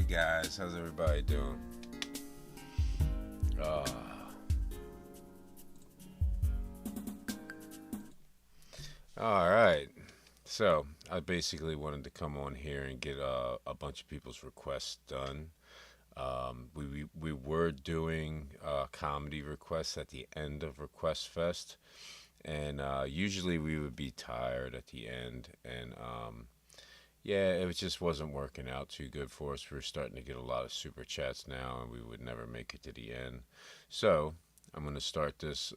guys, how's everybody doing? Alright, so I basically wanted to come on here and get a bunch of people's requests done. We were doing comedy requests at the end of Request Fest, and usually we would be tired at the end, and yeah, it just wasn't working out too good for us. We were starting to get a lot of super chats now, and we would never make it to the end. So I'm going to start this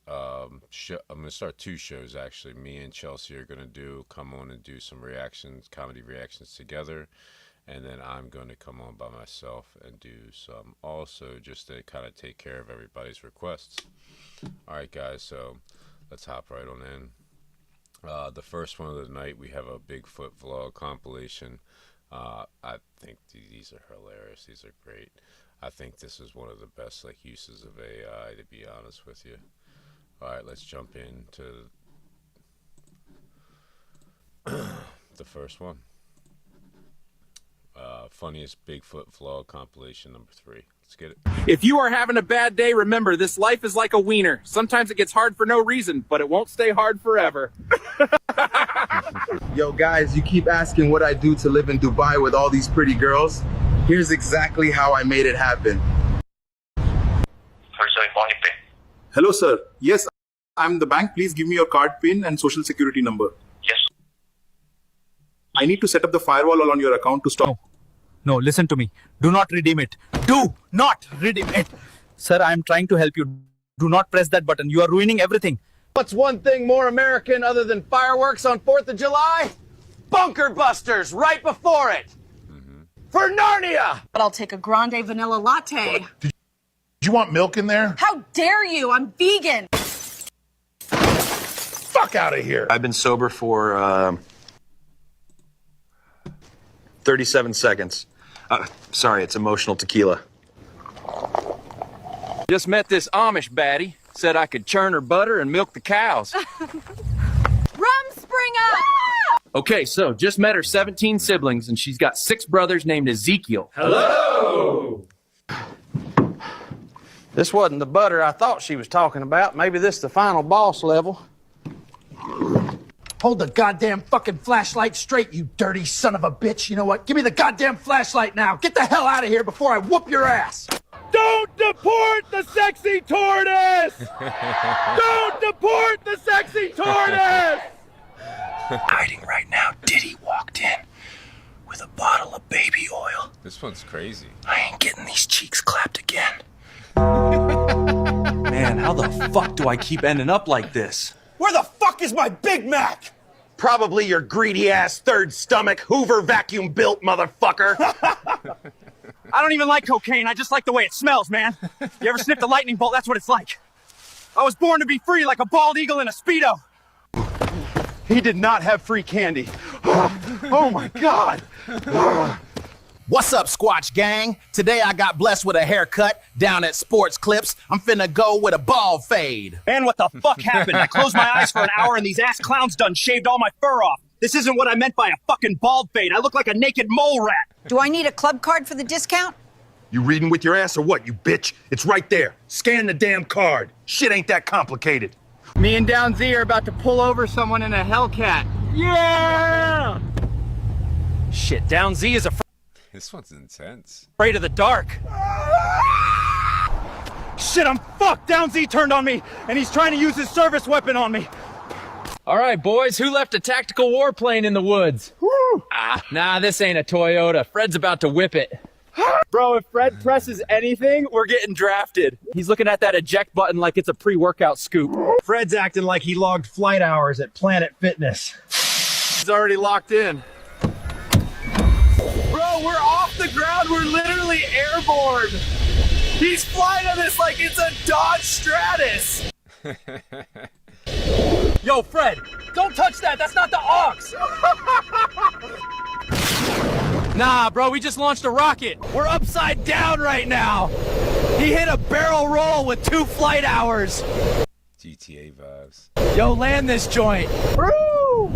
show. I'm going to start two shows, actually. Me and Chelsea are going to come on and do some reactions, comedy reactions together. And then I'm going to come on by myself and do some also, just to kind of take care of everybody's requests. All right, guys, so let's hop right on in. The first one of the night, we have a Bigfoot vlog compilation. I think these are hilarious. These are great. I think this is one of the best uses of AI, to be honest with you. All right, let's jump into the first one. Funniest Bigfoot vlog compilation number 3. Let's get it. If you are having a bad day, remember, this life is like a wiener. Sometimes it gets hard for no reason, but it won't stay hard forever. Yo, guys, you keep asking what I do to live in Dubai with all these pretty girls. Here's exactly how I made it happen. Hello, sir. Yes, I'm the bank. Please give me your card PIN and social security number. Yes. I need to set up the firewall on your account to stop. No, listen to me. Do not redeem it. Do not redeem it. Sir, I am trying to help you. Do not press that button. You are ruining everything. What's one thing more American other than fireworks on 4th of July? Bunker busters right before it. For Narnia! But I'll take a grande vanilla latte. Did you want milk in there? How dare you? I'm vegan. Fuck out of here. I've been sober for 37 seconds. Sorry, it's emotional tequila. Just met this Amish baddie. Said I could churn her butter and milk the cows. Rumspringa! Okay, so just met her 17 siblings, and she's got 6 brothers named Ezekiel. Hello! This wasn't the butter I thought she was talking about. Maybe this is the final boss level. Hold the goddamn fucking flashlight straight, you dirty son of a bitch. You know what? Give me the goddamn flashlight now. Get the hell out of here before I whoop your ass. Don't deport the sexy tortoise! Don't deport the sexy tortoise! Hiding right now, Diddy walked in with a bottle of baby oil. This one's crazy. I ain't getting these cheeks clapped again. Man, how the fuck do I keep ending up like this? Where the fuck is my Big Mac? Probably your greedy ass third stomach, Hoover vacuum built motherfucker. I don't even like cocaine. I just like the way it smells, man. You ever sniffed a lightning bolt? That's what it's like. I was born to be free like a bald eagle in a Speedo. He did not have free candy. Oh my God. What's up, Squatch Gang? Today I got blessed with a haircut down at Sports Clips. I'm finna go with a bald fade. Man, what the fuck happened? I closed my eyes for an hour and these ass clowns done shaved all my fur off. This isn't what I meant by a fucking bald fade. I look like a naked mole rat. Do I need a club card for the discount? You reading with your ass or what, you bitch? It's right there. Scan the damn card. Shit ain't that complicated. Me and Down Z are about to pull over someone in a Hellcat. Yeah! Shit, Down Z is This one's intense. afraid of the dark. Shit, I'm fucked. Down Z turned on me, and he's trying to use his service weapon on me. All right, boys, who left a tactical warplane in the woods? Nah, this ain't a Toyota. Fred's about to whip it. Bro, if Fred presses anything, we're getting drafted. He's looking at that eject button like it's a pre-workout scoop. Fred's acting like he logged flight hours at Planet Fitness. He's already locked in. Bro, we're off the ground. We're literally airborne. He's flying on this like it's a Dodge Stratus. Yo, Fred, don't touch that. That's not the aux. Nah, bro, we just launched a rocket. We're upside down right now. He hit a barrel roll with 2 flight hours. GTA vibes. Yo, land this joint. Woo!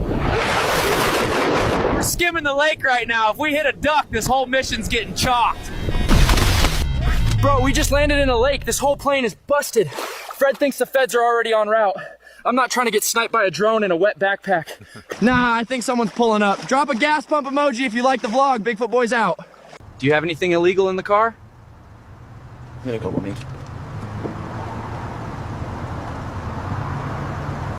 We're skimming the lake right now. If we hit a duck, this whole mission's getting chalked. Bro, we just landed in a lake. This whole plane is busted. Fred thinks the feds are already en route. I'm not trying to get sniped by a drone in a wet backpack. Nah, I think someone's pulling up. Drop a gas pump emoji if you like the vlog. Bigfoot Boy's out. Do you have anything illegal in the car? Here you go with me.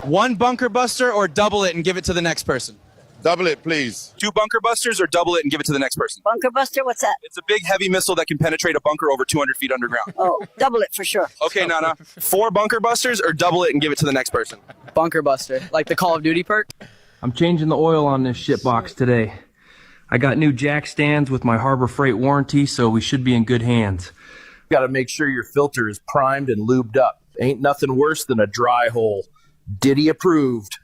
One bunker buster or double it and give it to the next person? Double it, please. 2 bunker busters or double it and give it to the next person? Bunker buster, what's that? It's a big heavy missile that can penetrate a bunker over 200 feet underground. Oh, double it for sure. Okay, Nana. 4 bunker busters or double it and give it to the next person? Bunker buster, like the Call of Duty perk? I'm changing the oil on this shit box today. I got new jack stands with my Harbor Freight warranty, so we should be in good hands. Gotta make sure your filter is primed and lubed up. Ain't nothing worse than a dry hole. Diddy approved.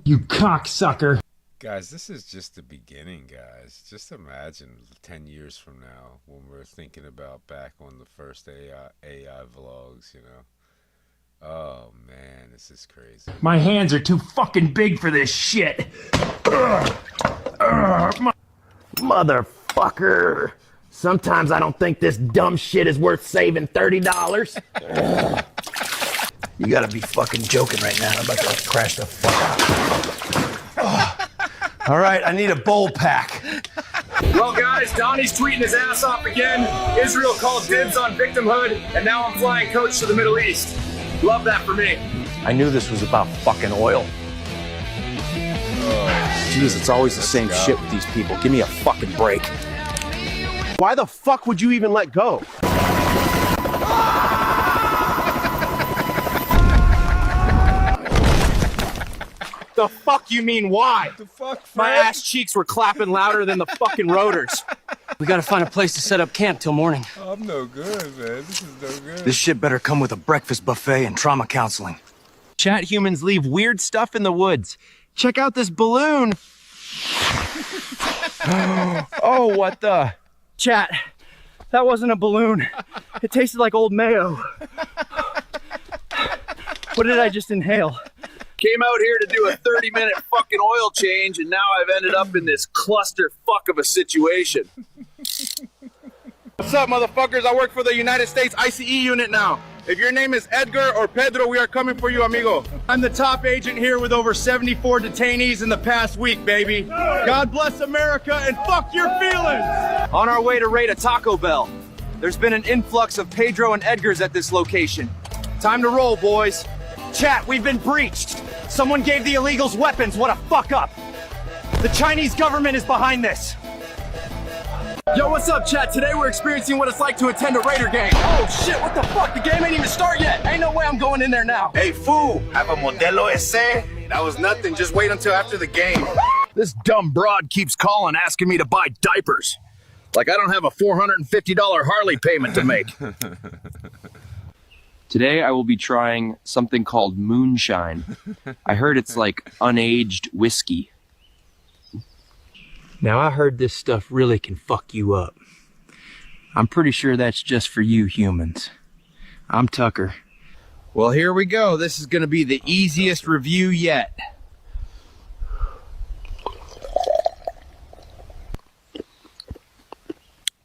You cocksucker. Guys, this is just the beginning, guys. Just imagine 10 years from now when we're thinking about back on the first AI vlogs, you know. Oh, man, this is crazy. My hands are too fucking big for this shit. Motherfucker. Sometimes I don't think this dumb shit is worth saving $30. You gotta be fucking joking right now. I'm about to crash the fuck out. All right, I need a bowl pack. Well, guys, Donnie's tweeting his ass off again. Israel called dibs on victimhood, and now I'm flying coach to the Middle East. Love that for me. I knew this was about fucking oil. Jeez, it's always the same shit with these people. Give me a fucking break. Why the fuck would you even let go? The fuck you mean why? The fuck, Fred? My ass cheeks were clapping louder than the fucking rotors. We gotta find a place to set up camp till morning. I'm no good, man. This is no good. This shit better come with a breakfast buffet and trauma counseling. Chat humans leave weird stuff in the woods. Check out this balloon. Oh, what the? Chat, that wasn't a balloon. It tasted like old mayo. What did I just inhale? Came out here to do a 30-minute fucking oil change, and now I've ended up in this clusterfuck of a situation. What's up, motherfuckers? I work for the United States ICE unit now. If your name is Edgar or Pedro, we are coming for you, amigo. I'm the top agent here with over 74 detainees in the past week, baby. God bless America and fuck your feelings. On our way to raid a Taco Bell. There's been an influx of Pedro and Edgars at this location. Time to roll, boys. Chat, we've been breached. Someone gave the illegals weapons. What a fuck up. The Chinese government is behind this. Yo, what's up, chat? Today we're experiencing what it's like to attend a Raider game. Oh shit, what the fuck? The game ain't even started yet. Ain't no way I'm going in there now. Hey, fool, have a Modelo ese? That was nothing. Just wait until after the game. This dumb broad keeps calling asking me to buy diapers. Like I don't have a $450 Harley payment to make. Today I will be trying something called moonshine. I heard it's like unaged whiskey. Now I heard this stuff really can fuck you up. I'm pretty sure that's just for you humans. I'm Tucker. Well, here we go. This is gonna be the easiest review yet.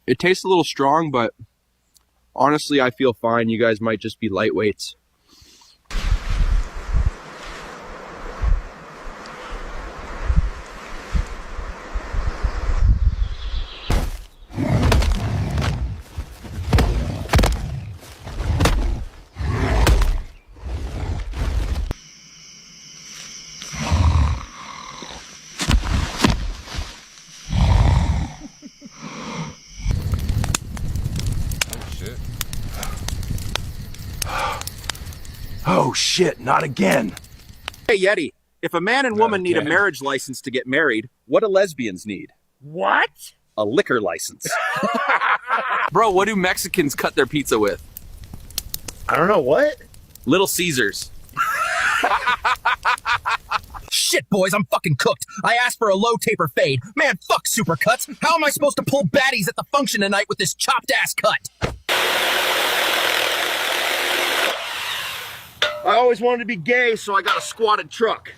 It tastes a little strong, but honestly, I feel fine. You guys might just be lightweights. Oh shit, not again. Hey, Yeti, if a man and woman need a again. marriage license to get married, what do lesbians need? What? A liquor license. Bro, what do Mexicans cut their pizza with? I don't know, what? Little Caesars. Shit, boys, I'm fucking cooked. I asked for a low taper fade. Man, fuck supercuts. How am I supposed to pull baddies at the function tonight with this chopped ass cut? I always wanted to be gay, so I got a squatted truck.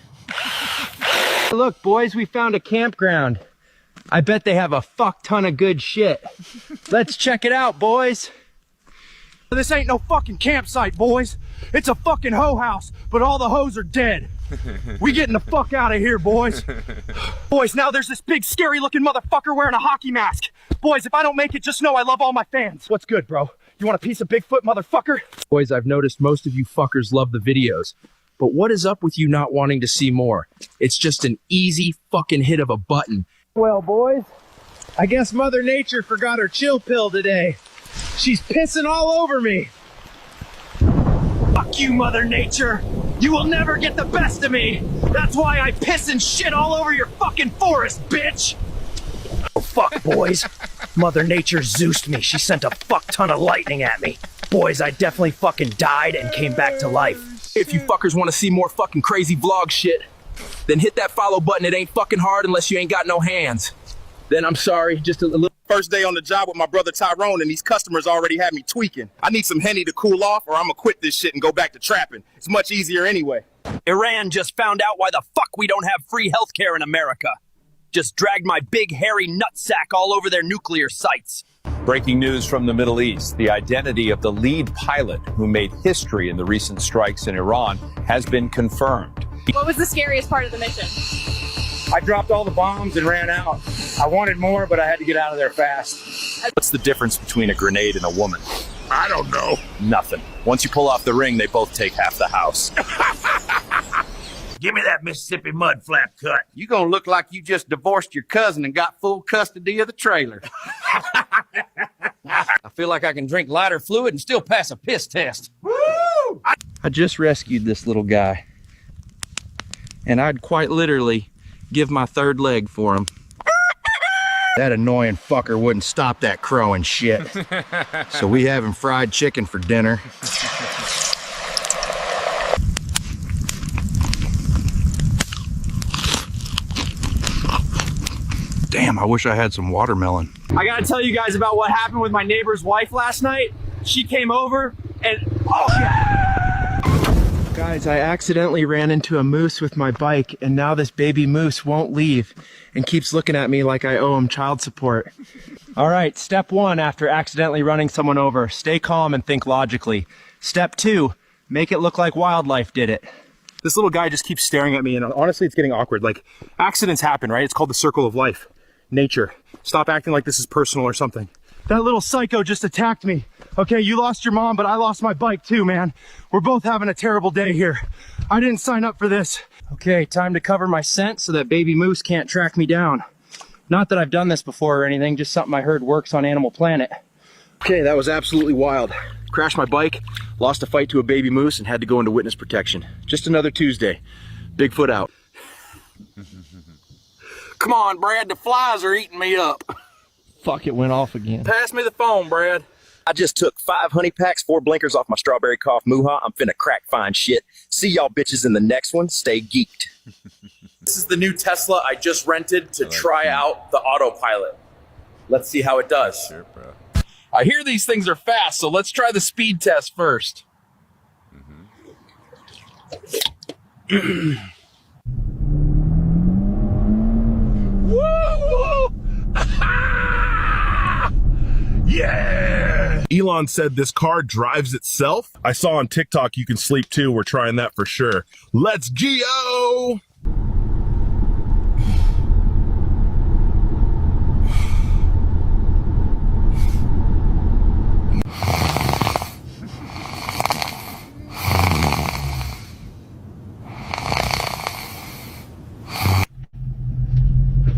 Look, boys, we found a campground. I bet they have a fuck ton of good shit. Let's check it out, boys. This ain't no fucking campsite, boys. It's a fucking hoe house, but all the hoes are dead. We getting the fuck out of here, boys. Boys, now there's this big scary looking motherfucker wearing a hockey mask. Boys, if I don't make it, just know I love all my fans. What's good, bro? You want a piece of Bigfoot, motherfucker? Boys, I've noticed most of you fuckers love the videos, but what is up with you not wanting to see more? It's just an easy fucking hit of a button. Well, boys, I guess Mother Nature forgot her chill pill today. She's pissing all over me. Fuck you, Mother Nature. You will never get the best of me. That's why I piss and shit all over your fucking forest, bitch. Oh, fuck, boys. Mother Nature Zeused me. She sent a fuck ton of lightning at me. Boys, I definitely fucking died and came back to life. If you fuckers want to see more fucking crazy vlog shit, then hit that follow button. It ain't fucking hard unless you ain't got no hands. Then I'm sorry, just a little. First day on the job with my brother Tyrone, and these customers already had me tweaking. I need some Henny to cool off, or I'm gonna quit this shit and go back to trapping. It's much easier anyway. Iran just found out why the fuck we don't have free healthcare in America. Just dragged my big hairy nutsack all over their nuclear sites. Breaking news from the Middle East. The identity of the lead pilot who made history in the recent strikes in Iran has been confirmed. What was the scariest part of the mission? I dropped all the bombs and ran out. I wanted more, but I had to get out of there fast. What's the difference between a grenade and a woman? I don't know. Nothing. Once you pull off the ring, they both take half the house. Give me that Mississippi mud flap cut. You gonna look like you just divorced your cousin and got full custody of the trailer. I feel like I can drink lighter fluid and still pass a piss test. Woo! I just rescued this little guy, and I'd quite literally give my third leg for him. That annoying fucker wouldn't stop that crowing shit. So we having fried chicken for dinner. Damn, I wish I had some watermelon. I gotta tell you guys about what happened with my neighbor's wife last night. She came over and, oh yeah! Guys, I accidentally ran into a moose with my bike, and now this baby moose won't leave and keeps looking at me like I owe him child support. All right, step one after accidentally running someone over, stay calm and think logically. Step two, make it look like wildlife did it. This little guy just keeps staring at me, and honestly, it's getting awkward. Like, accidents happen, right? It's called the circle of life. Nature. Stop acting like this is personal or something. That little psycho just attacked me. Okay, you lost your mom, but I lost my bike too, man. We're both having a terrible day here. I didn't sign up for this. Okay, time to cover my scent so that baby moose can't track me down. Not that I've done this before or anything, just something I heard works on Animal Planet. Okay, that was absolutely wild. Crashed my bike, lost a fight to a baby moose, and had to go into witness protection. Just another Tuesday. Bigfoot out. Come on, Brad, the flies are eating me up. Fuck, it went off again. Pass me the phone, Brad. I just took 5 honey packs, 4 blinkers off my strawberry cough moo-ha. I'm finna crack fine shit. See y'all bitches in the next one. Stay geeked. This is the new Tesla I just rented to try out the autopilot. Let's see how it does. Sure, bro. I hear these things are fast, so let's try the speed test first. Woo! Yeah! Elon said this car drives itself. I saw on TikTok you can sleep too. We're trying that for sure. Let's go!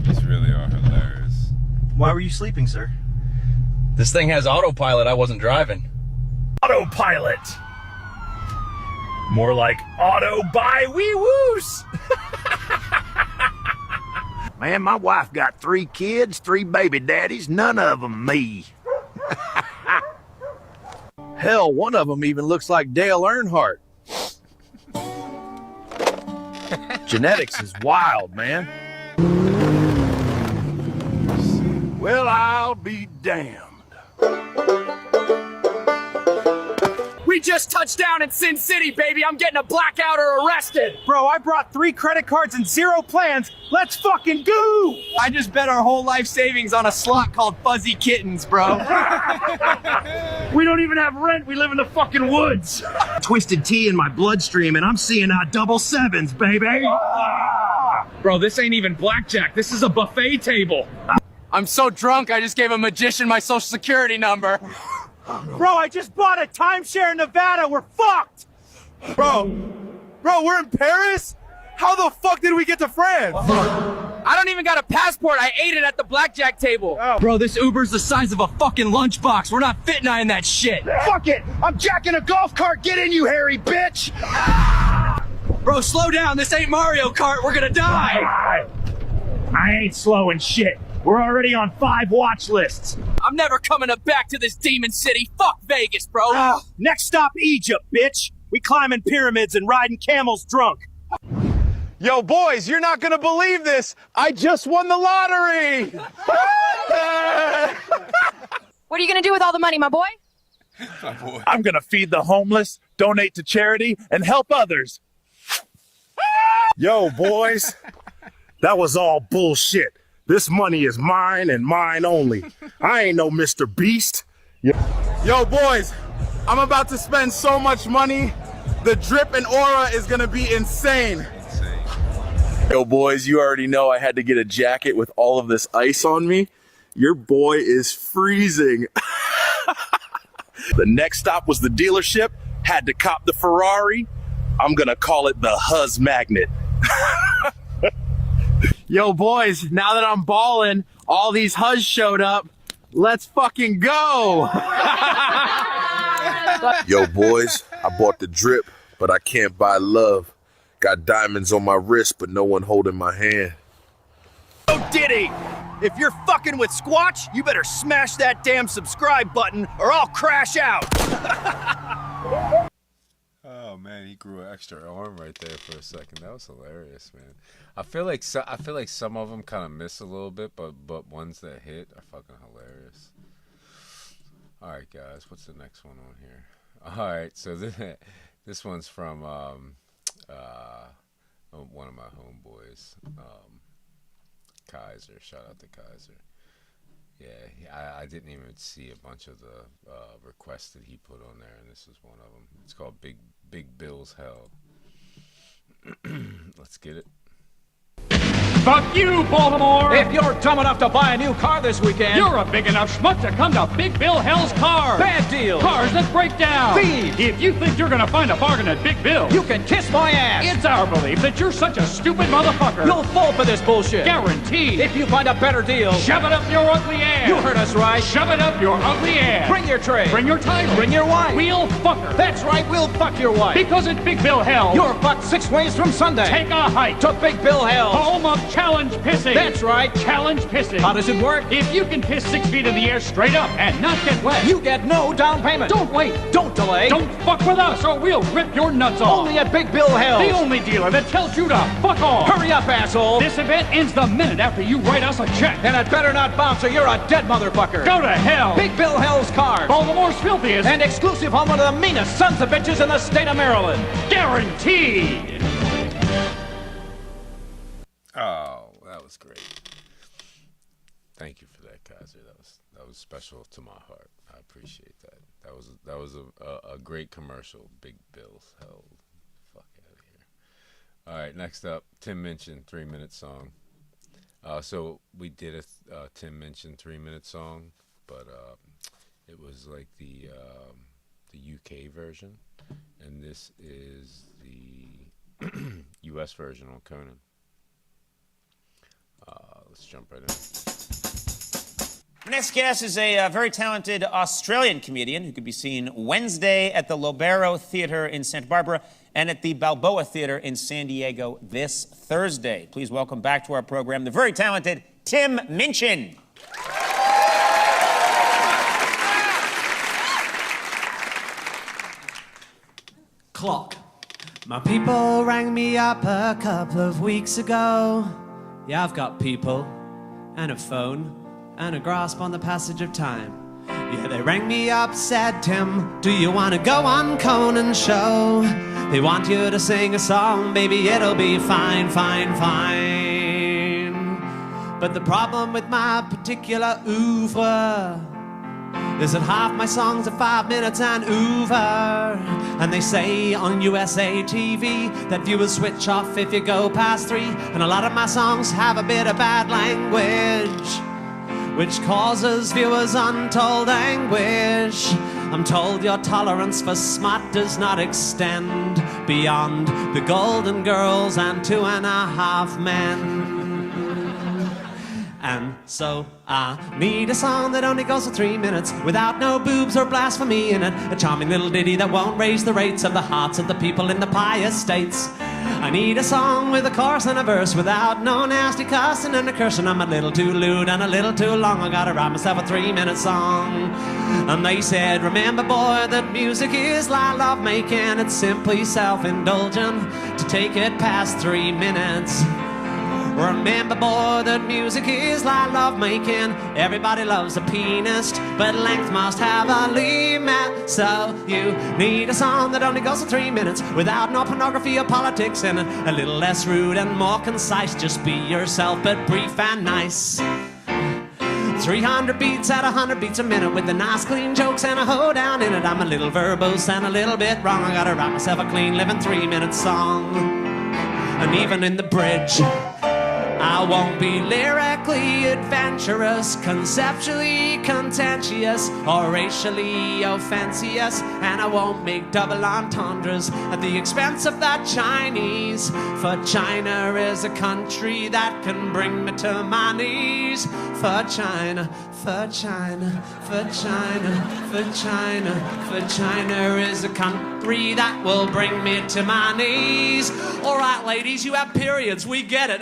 These really are hilarious. Why were you sleeping, sir? This thing has autopilot. I wasn't driving. Autopilot! More like auto-buy-wee-woos! Man, my wife got 3 kids, 3 baby daddies, none of them me. Hell, one of them even looks like Dale Earnhardt. Genetics is wild, man. Well, I'll be damned. We We just touched down in Sin City, baby. I'm getting a blackout or arrested. Bro, I brought 3 credit cards and 0 plans. Let's fucking go! I just bet our whole life savings on a slot called Fuzzy Kittens, bro. We don't even have rent. We live in the fucking woods. Twisted tea in my bloodstream, and I'm seeing double sevens, baby. Bro, this ain't even blackjack. This is a buffet table. I'm so drunk, I just gave a magician my social security number. Bro, I just bought a timeshare in Nevada. We're fucked. Bro, we're in Paris? How the fuck did we get to France? I don't even got a passport. I ate it at the blackjack table. Oh. Bro, this Uber's the size of a fucking lunchbox. We're not fitting in that shit. Fuck it. I'm jacking a golf cart. Get in, you hairy bitch. Bro, slow down. This ain't Mario Kart. We're gonna die. I ain't slowing shit. We're already on 5 watch lists. I'm never coming back to this demon city. Fuck Vegas, bro. Next stop, Egypt, bitch. We climbing pyramids and riding camels drunk. Yo, boys, you're not gonna believe this. I just won the lottery. What are you gonna do with all the money, my boy? I'm gonna feed the homeless, donate to charity, and help others. Yo, boys, that was all bullshit. This money is mine and mine only. I ain't no Mr. Beast. Yo, boys, I'm about to spend so much money. The drip and aura is gonna be insane. Yo, boys, you already know I had to get a jacket with all of this ice on me. Your boy is freezing. The next stop was the dealership. Had to cop the Ferrari. I'm gonna call it the Huzz Magnet. Yo, boys, now that I'm balling, all these Huzz showed up. Let's fucking go. Yo, boys, I bought the drip, but I can't buy love. Got diamonds on my wrist, but no one holding my hand. Yo, Diddy, if you're fucking with Squatch, you better smash that damn subscribe button or I'll crash out. Oh man, he grew an extra arm right there for a second. That was hilarious, man. I feel like some of them kind of miss a little bit, but ones that hit are fucking hilarious. All right, guys, what's the next one on here? All right, so this one's from one of my homeboys, Kaiser. Shout out to Kaiser. Yeah, I didn't even see a bunch of the requests that he put on there, and this is one of them. It's called Big Bill's Hell. Let's get it. Fuck you, Baltimore! If you're dumb enough to buy a new car this weekend, you're a big enough schmuck to come to Big Bill Hell's Cars. Bad deals. Cars that break down. Thieves. If you think you're gonna find a bargain at Big Bill, you can kiss my ass. It's our belief that you're such a stupid motherfucker. You'll fall for this bullshit. Guaranteed. If you find a better deal, shove it up your ugly ass. You heard us right. Shove it up your ugly ass. Bring your tray. Bring your title. Bring your wife. We'll fuck her. That's right, we'll fuck your wife. Because at Big Bill Hell, you're fucked 6 ways from Sunday. Take a hike to Big Bill Hell, home of challenge pissing. That's right, challenge pissing. How does it work? If you can piss 6 feet in the air straight up and not get wet, you get no down payment. Don't wait. Don't delay. Don't fuck with us or we'll rip your nuts off. Only at Big Bill Hell, the only dealer that tells you to fuck off. Hurry up, asshole. This event ends the minute after you write us a check. And it better not bounce or you're a dead motherfucker. Go to hell. Big Bill Hell's Cars, Baltimore's filthiest and exclusive home of the meanest sons of bitches in the state of Maryland. Guaranteed. Oh, that was great. Thank you for that, Kaiser. That was special to my heart. I appreciate that. That was a great commercial. Big Bill's Hell. Fuck out of here. All right, next up, Tim Minchin, 3-minute song. So we did a Tim Minchin 3-minute song, but it was like the UK version, and this is the US version on Conan. Let's jump right in. Our next guest is a very talented Australian comedian who could be seen Wednesday at the Lobero Theater in Santa Barbara and at the Balboa Theater in San Diego this Thursday. Please welcome back to our program the very talented Tim Minchin. Clock. My people rang me up a couple of weeks ago. Yeah, I've got people, and a phone, and a grasp on the passage of time. Yeah, they rang me up, said, Tim, do you want to go on Conan's show? They want you to sing a song, baby, it'll be fine, fine, fine. But the problem with my particular oeuvre is that half my songs are 5 minutes and over. And they say on USA TV that viewers switch off if you go past 3. And a lot of my songs have a bit of bad language, which causes viewers untold anguish. I'm told your tolerance for smut does not extend beyond the Golden Girls and 2.5 Men. And so I need a song that only goes for 3 minutes, without no boobs or blasphemy in it. A charming little ditty that won't raise the rates of the hearts of the people in the pious states. I need a song with a chorus and a verse, without no nasty cussing and a cursing. I'm a little too lewd and a little too long. I gotta write myself a 3-minute song. And they said, remember boy, that music is like love making. It's simply self-indulgent to take it past 3 minutes. Remember boy, that music is like love making. Everybody loves a pianist, but length must have a limit. So you need a song that only goes for 3 minutes, without no pornography or politics in it. A little less rude and more concise. Just be yourself, but brief and nice. 300 beats at 100 beats a minute, with the nice clean jokes and a hoedown in it. I'm a little verbose and a little bit wrong. I gotta write myself a clean living 3-minute song. And even in the bridge, I won't be lyrically adventurous, conceptually contentious, or racially offensive, and I won't make double entendres at the expense of the Chinese. For China is a country that can bring me to my knees. For China, for China, for China, for China, for China is a country that will bring me to my knees. All right, ladies, you have periods, we get it.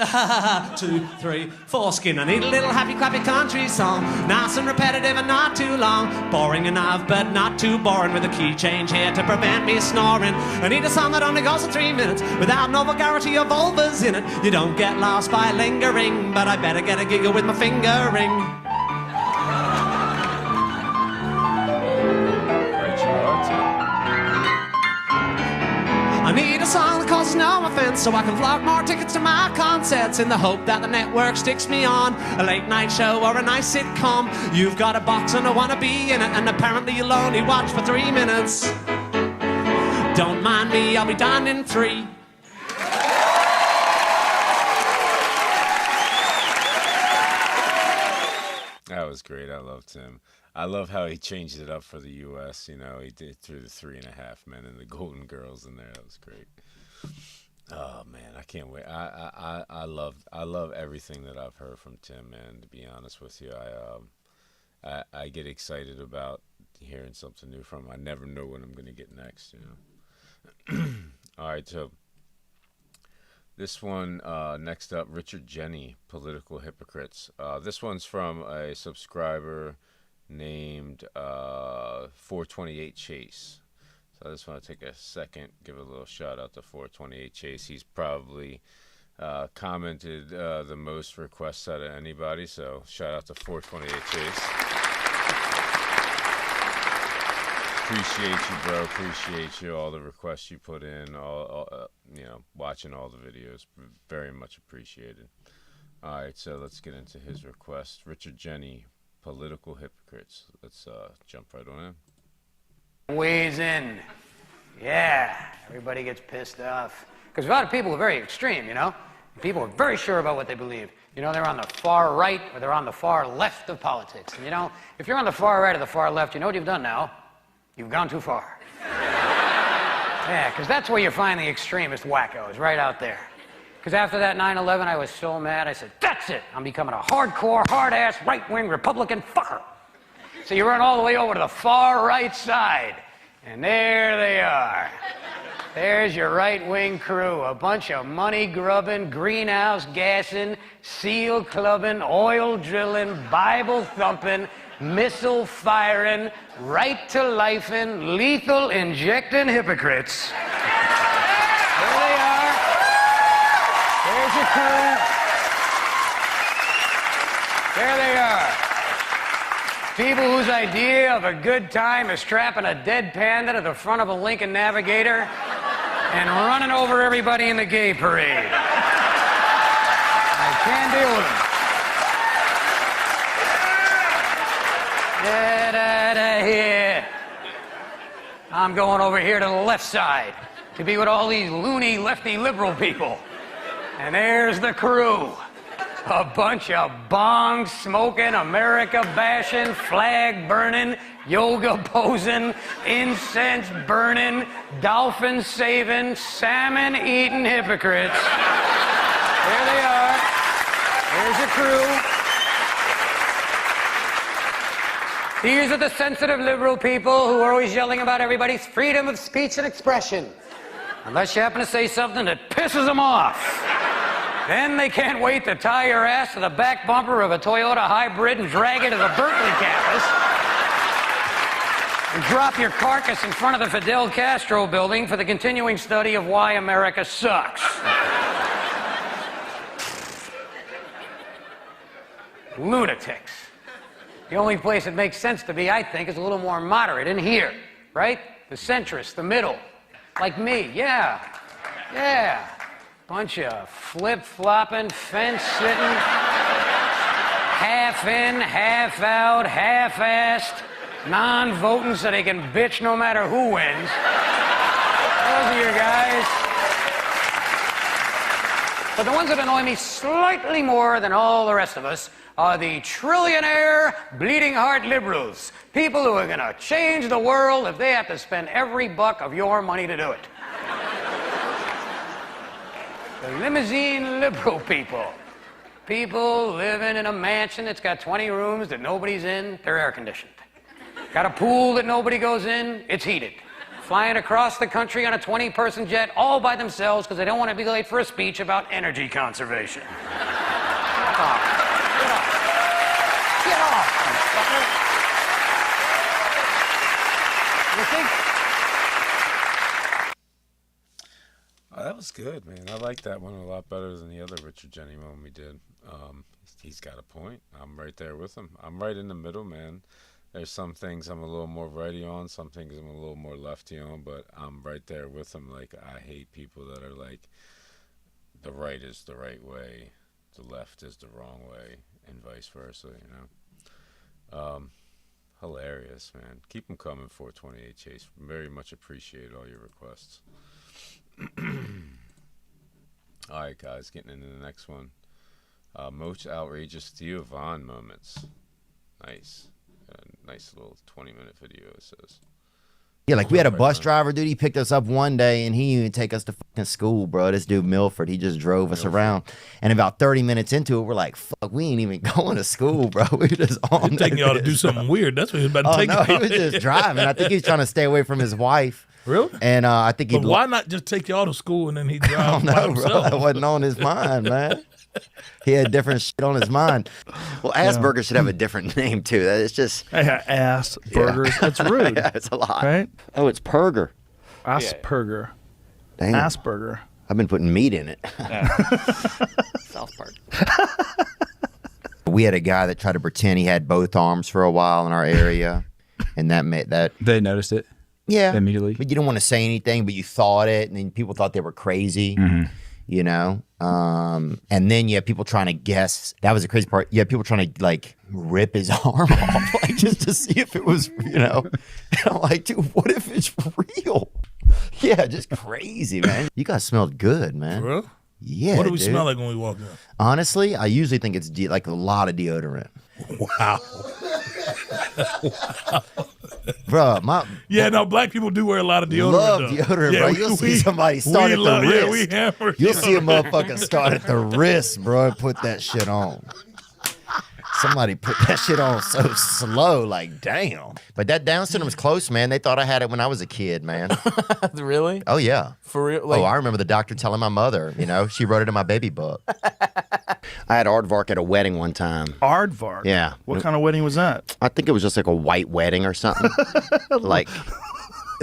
2, 3, 4 skin. I need a little happy clappy country song, nice and repetitive and not too long, boring enough but not too boring, with a key change here to prevent me snoring. I need a song that only goes for 3 minutes, without no vulgarity or vulvas in it. You don't get lost by lingering, but I better get a giggle with my fingering. I need a song that causes no offense, so I can flog more tickets to my concerts, in the hope that the network sticks me on a late night show or a nice sitcom. You've got a box and I want to be in it, and apparently you'll only watch for 3 minutes. Don't mind me, I'll be done in 3. That was great. I loved him. I love how he changed it up for the U.S. You know, he did through the 3.5 Men and the Golden Girls in there. That was great. Oh man, I can't wait. I love everything that I've heard from Tim, man. To be honest with you, I get excited about hearing something new from him. I never know what I'm gonna get next. You know. All right, so this one, next up, Richard Jenny, Political Hypocrites. This one's from a subscriber named 428 Chase. So I just want to take a second, give a little shout out to 428 Chase. He's probably commented the most requests out of anybody, so shout out to 428 Chase. Appreciate you, bro. Appreciate you. All the requests you put in, all you know, watching all the videos. Very much appreciated. All right, so let's get into his request. Richard Jenny, Political Hypocrites. Let's jump right on in. Weighs in. Yeah, everybody gets pissed off. Because a lot of people are very extreme, you know? People are very sure about what they believe. You know, they're on the far right or they're on the far left of politics. And you know, if you're on the far right or the far left, you know what you've done now? You've gone too far. Yeah, because that's where you find the extremist wackos, right out there. Because after that 9/11, I was so mad, I said, that's it! I'm becoming a hardcore, hard-ass, right-wing Republican fucker. So you run all the way over to the far right side, and there they are. There's your right-wing crew, a bunch of money-grubbing, greenhouse-gassing, seal-clubbing, oil-drilling, Bible-thumping, missile-firing, right-to-lifing, lethal-injecting hypocrites. There they are. There's your crew. There they are. People whose idea of a good time is strapping a dead panda to the front of a Lincoln Navigator and running over everybody in the gay parade. I can't deal with them. Get out of here. I'm going over here to the left side to be with all these loony lefty liberal people. And there's the crew. A bunch of bong-smoking, America-bashing, flag-burning, yoga-posing, incense-burning, dolphin-saving, salmon-eating hypocrites. There they are. There's your crew. These are the sensitive liberal people who are always yelling about everybody's freedom of speech and expression. Unless you happen to say something that pisses them off. Then they can't wait to tie your ass to the back bumper of a Toyota hybrid and drag it to the Berkeley campus. And drop your carcass in front of the Fidel Castro building for the continuing study of why America sucks. Lunatics. The only place it makes sense to be, I think, is a little more moderate in here, right? The centrist, the middle. Like me, yeah. Yeah. Bunch of flip-flopping, fence-sitting, half-in, half-out, half-assed, non-voting so they can bitch no matter who wins. Those are your guys. But the ones that annoy me slightly more than all the rest of us are the trillionaire, bleeding-heart liberals. People who are gonna change the world if they have to spend every buck of your money to do it. The limousine liberal people. People living in a mansion that's got 20 rooms that nobody's in, they're air-conditioned. Got a pool that nobody goes in, it's heated. Flying across the country on a 20-person jet all by themselves because they don't want to be late for a speech about energy conservation. Get off. Get off. Get off, you fucker. You think? Oh, that was good, man. I like that one a lot better than the other Richard Jeni one we did. He's got a point. I'm right there with him. I'm right in the middle, man. There's some things I'm a little more righty on, some things I'm a little more lefty on, but I'm right there with him. Like, I hate people that are like, the right is the right way, the left is the wrong way, and vice versa, you know. Hilarious, man. Keep them coming, 428 Chase. Very much appreciate all your requests. All right, guys, getting into the next one. Most outrageous Theo Von moments. Nice. Nice little 20-minute video, it says. Yeah, like we had a bus driver, dude. He picked us up one day, and he didn't even take us to fucking school, bro. This dude, Milford, he just drove us around. And about 30 minutes into it, we're like, fuck, we ain't even going to school, bro. We just on He's taking y'all to do something weird. That's what he was about to take no, he was just driving. I think he was trying to stay away from his wife. Really? And I think he. But why not just take y'all to school and then he drive by himself? Bro, that wasn't on his mind, man. He had different shit on his mind. Well, Asperger should have a different name too. It's just Asperger's. Yeah. That's rude. Yeah, it's a lot. Right? Oh, it's Perger. Asperger. Damn. Asperger. I've been putting meat in it. South Park. We had a guy that tried to pretend he had both arms for a while in our area, and that made that. They noticed it. Yeah, immediately. But you don't want to say anything, but you thought it, and then people thought they were crazy. You know, and then you have people trying to guess. That was the crazy part. You have people trying to like rip his arm off, like just to see if it was, you know. And I'm like, dude, what if it's real? Yeah, just crazy, man. You guys smelled good, man. For real? Yeah. What do we dude. smell like when we walk in? Honestly, I usually think it's like a lot of deodorant. Wow. Bro, no, black people do wear a lot of deodorant. Love deodorant, bro. You'll see somebody start at the wrist. Yeah, we hammer. You'll see a motherfucker start at the wrist, bro, and put that shit on. Somebody put that shit on so slow, like, damn. But that Down syndrome was close, man. They thought I had it when I was a kid, man. Really? Oh, yeah. For real? Like, I remember the doctor telling my mother, you know, she wrote it in my baby book. I had aardvark at a wedding one time. Aardvark? Yeah. What kind of wedding was that? I think it was just like a white wedding or something. Like,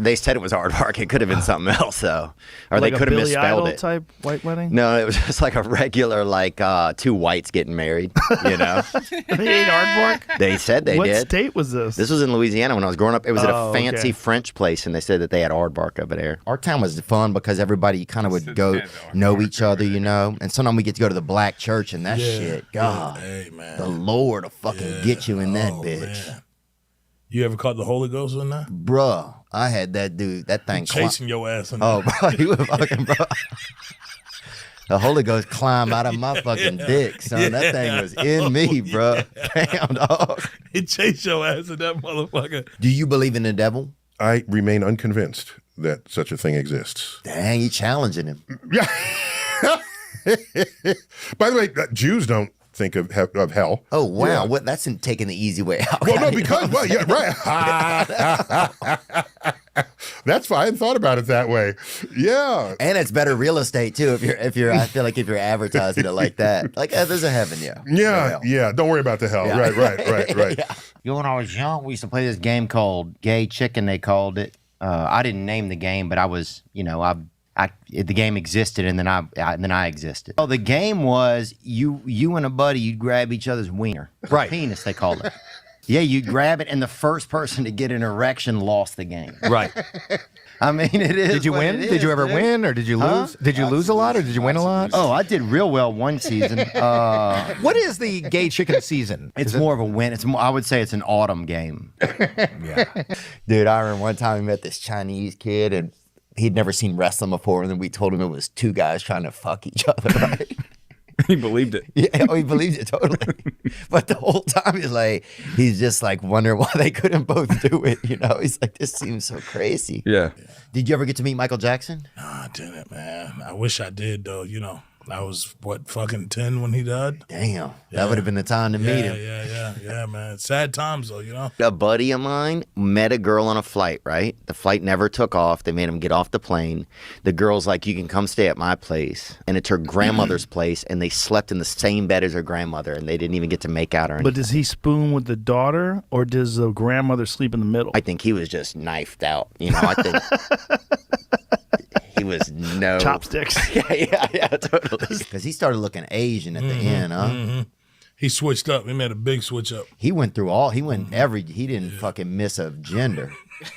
They said it was Aardvark. It could have been something else, though. Or like they could have Billy misspelled Idol it. type white wedding? No, it was just like a regular, like, two whites getting married, you know? They ate Aardvark? They said they What did. state was this? This was in Louisiana when I was growing up. It was at Oh, a fancy okay. French place, and they said that they had aardvark over there. Our town was fun because everybody kind of would go know each other, you know? And sometimes we get to go to the black church, and that shit, God, Hey, man. the Lord will fucking get you in that bitch. Man. You ever caught the Holy Ghost in that? Bruh, I had that dude, that thing. Chasing your ass in Oh, there. bro, he was fucking, bro. The Holy Ghost climbed out of my fucking dick, son. That thing was in me, bro. Damn, dog. He chased your ass in that motherfucker. Do you believe in the devil? I remain unconvinced that such a thing exists. Dang, you challenging him. Yeah. By the way, Jews don't think of hell. Oh, wow. Yeah. What? That's taking the easy way out. Well, no, because, well, yeah, right. That's fine. I hadn't thought about it that way. Yeah. And it's better real estate too if you're I feel like if you're advertising it like that. Like there's a heaven, yeah. Yeah, yeah. Don't worry about the hell. Yeah. Right. Yeah. You know, when I was young, we used to play this game called Gay Chicken, they called it. I didn't name the game, but I was, you know, the game existed and then I existed. Oh, the game was you and a buddy, you'd grab each other's wiener. Right. Penis, they called it. Yeah, you'd grab it, and the first person to get an erection lost the game. Right. I mean, it is. Did you what win? it Did you is, ever dude. win, or did you lose? Did you lose a lot, or did you win a lot? Oh, I did real well one season. What is the gay chicken season? It's more of a win. It's more, I would say it's an autumn game. Yeah. Dude, I remember one time we met this Chinese kid, and he'd never seen wrestling before, and then we told him it was two guys trying to fuck each other, right? He believed it. Yeah, he believed it totally. But the whole time he's just like wondering why they couldn't both do it. You know, he's like, this seems so crazy. Yeah. Did you ever get to meet Michael Jackson? No, I didn't, man. I wish I did, though. You know, I was, fucking 10 when he died? Damn. That would have been the time to meet him. Yeah, man. Sad times, though, you know? A buddy of mine met a girl on a flight, right? The flight never took off. They made him get off the plane. The girl's like, you can come stay at my place. And it's her grandmother's place, and they slept in the same bed as her grandmother, and they didn't even get to make out or anything. But does he spoon with the daughter, or does the grandmother sleep in the middle? I think he was just knifed out. You know, I think he was no... Chopsticks. yeah, totally. Because he started looking Asian at the end, huh? Mm-hmm. He switched up. He made a big switch up. He went through he didn't fucking miss a gender.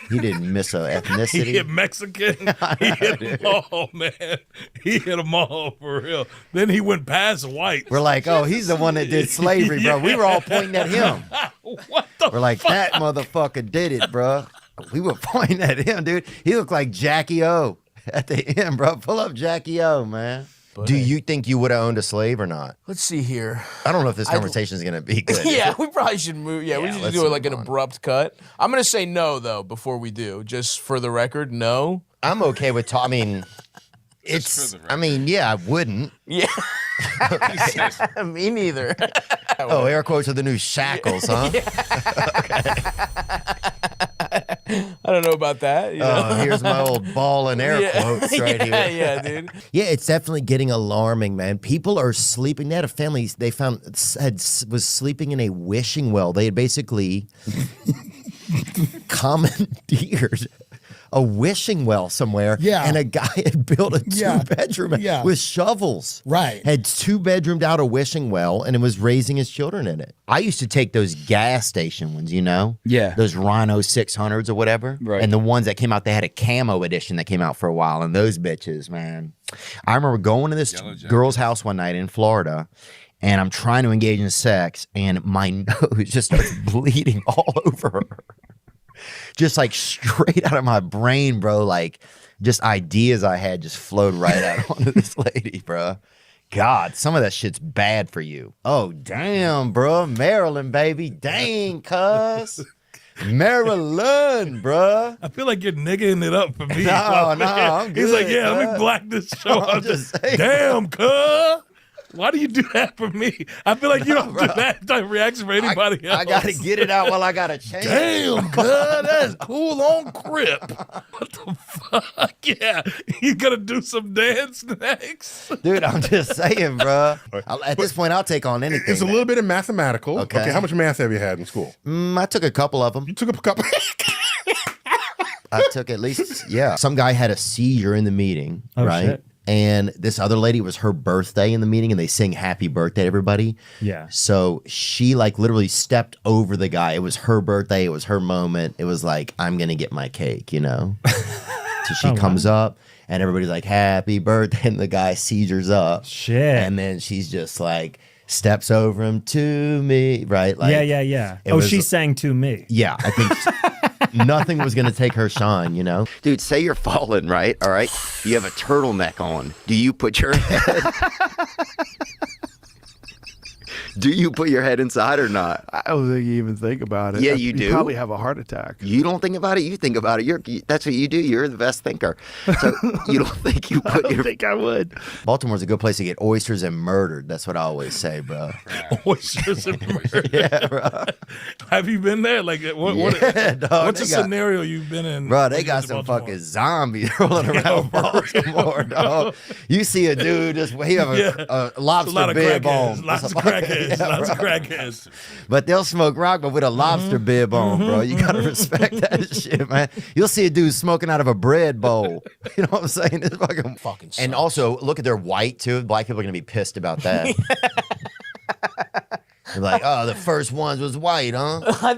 He didn't miss a ethnicity. He hit Mexican. He hit them all, man. He hit them all for real. Then he went past white. We're like, oh, he's the one that did slavery, bro. We were all pointing at him. What the We're like, that motherfucker did it, bro. We were pointing at him, dude. He looked like Jackie O at the end, bro. Pull up Jackie O, man. Do you think you would have owned a slave or not? Let's see here. I don't know if this conversation is going to be good. Yeah, we probably should move. Yeah, we should let's do it move like an abrupt cut. I'm going to say no, though, before we do. Just for the record, no. I'm okay with I mean, yeah, I wouldn't. Yeah. Me neither. Oh, air quotes are the new shackles, huh? I don't know about that. You know? Here's my old ball and air quotes right here. Yeah, dude. Yeah, it's definitely getting alarming, man. People are sleeping. They had a family they found was sleeping in a wishing well. They had basically commandeered a wishing well somewhere. Yeah. And a guy had built a two-bedroom with shovels. Right. Had two-bedroomed out a wishing well and it was raising his children in it. I used to take those gas station ones, you know? Yeah. Those Rhino 600s or whatever. Right. And the ones that came out, they had a camo edition that came out for a while. And those bitches, man. I remember going to this girl's house one night in Florida and I'm trying to engage in sex and my nose just starts bleeding all over her. Just like straight out of my brain, bro. Like just ideas I had just flowed right out onto this lady, bro. God, some of that shit's bad for you. Oh, damn, bro. Maryland, baby. Dang, cuz. Maryland, bro. I feel like you're niggaing it up for me. No, I'm good. He's like, yeah, let me black this show out. Damn, cuz. Why do you do that for me? I feel like you don't do that type of reaction for anybody else. I got to get it out while I got a chance. Damn, cuz, that's cool on Crip. What the fuck? Yeah, you gonna do some dance next? Dude, I'm just saying, bro. At this point, I'll take on anything. It's a little bit of mathematical. Okay. How much math have you had in school? I took a couple of them. You took a couple. I took at least, yeah. Some guy had a seizure in the meeting, right? Shit. And this other lady, was her birthday in the meeting, and they sing happy birthday to everybody. Yeah. So she like literally stepped over the guy. It was her birthday. It was her moment. It was like, I'm going to get my cake, you know? So she comes up, and everybody's like, happy birthday. And the guy seizures up. Shit. And then she's just like, steps over him to me, right? Like, yeah. Oh, she sang to me. Yeah, I think nothing was going to take her shine, you know? Dude, say you're falling, right? All right? You have a turtleneck on. Do you put your head... Do you put your head inside or not? I don't think you even think about it. Yeah, you do. You probably have a heart attack. You don't think about it. You think about it. That's what you do. You're the best thinker. So you don't think you put your... I think I would. Baltimore's a good place to get oysters and murdered. That's what I always say, bro. Oysters and murder. Yeah, bro. Have you been there? Like, what's a scenario you've been in? Bro, they got some fucking zombies rolling around Baltimore, dog. You see a dude just he have a lobster bib on. Lots of crackheads. Lots of crackheads. But they'll smoke rock, but with a lobster bib on, bro. You gotta respect that shit, man. You'll see a dude smoking out of a bread bowl. You know what I'm saying? It's fucking sucks. And also, look at their white too. Black people are gonna be pissed about that. They're like, oh, the first ones was white, huh? I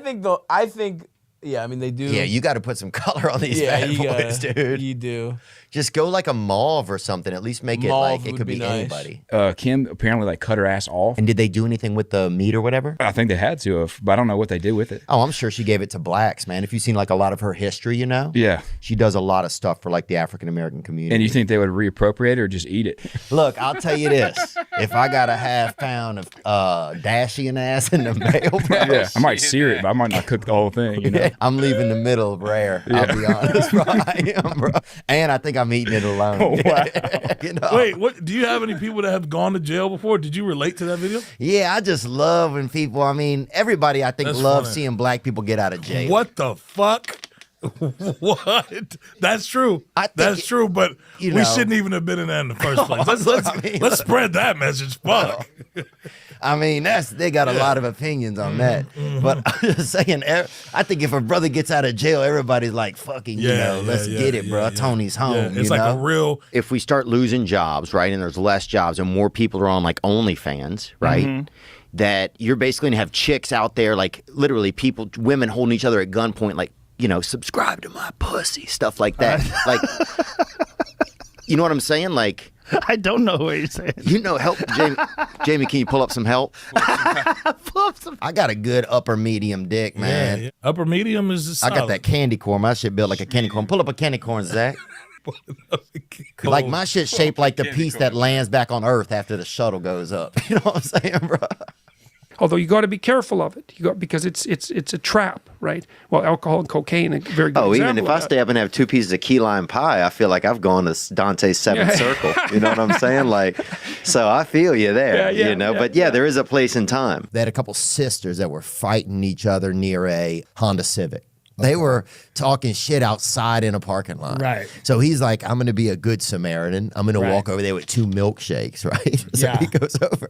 think, yeah, I mean, they do. Yeah, you got to put some color on these bad boys, dude. You do. Just go like a mauve or something. At least make it like it could be anybody. Kim apparently like cut her ass off. And did they do anything with the meat or whatever? I think they had to have, but I don't know what they did with it. Oh, I'm sure she gave it to blacks, man. If you've seen like a lot of her history, you know? Yeah. She does a lot of stuff for like the African-American community. And you think they would reappropriate it or just eat it? Look, I'll tell you this. If I got a half pound of Dashian ass in the mail, bro. Yeah, I might sear it, but I might not cook the whole thing, you know? Yeah, I'm leaving the middle rare. Yeah. I'll be honest, bro. I am, bro. And I think I'm eating it alone. Oh, wow. You know? Wait, what? Do you have any people that have gone to jail before? Did you relate to that video? Yeah, I just love when people, I mean, everybody I think That's loves funny. seeing black people get out of jail. What the fuck? What? That's true. That's true, but you we know. shouldn't even have been in that in the first place. Let's spread that message. Fuck. I mean, they got a lot of opinions on that. But I'm just saying, I think if a brother gets out of jail, everybody's like, fucking, let's get it, bro. Tony's home. It's like a real... If we start losing jobs, right, and there's less jobs and more people are on like OnlyFans, right, that you're basically going to have chicks out there, like literally women holding each other at gunpoint, like, subscribe to my pussy, stuff like that. Like, you know what I'm saying? Like, I don't know what you're saying. Help, Jamie. Jamie, can you pull up some help? I got a good upper medium dick, man. Yeah. Upper medium is I got that candy corn. My shit built like a candy corn. Pull up a candy corn, Zach. Like my shit shaped like the piece that lands back on Earth after the shuttle goes up. You know what I'm saying, bro? Although you got to be careful of it, because it's a trap, right? Well, alcohol and cocaine, a very good even example if of I that. stay up and have 2 pieces of key lime pie, I feel like I've gone to Dante's seventh circle. You know what I'm saying? Like, so I feel you there. But there is a place and time. They had a couple sisters that were fighting each other near a Honda Civic. They were talking shit outside in a parking lot. Right. So he's like, I'm going to be a good Samaritan. I'm going to walk over there with 2 milkshakes, right? So he goes over.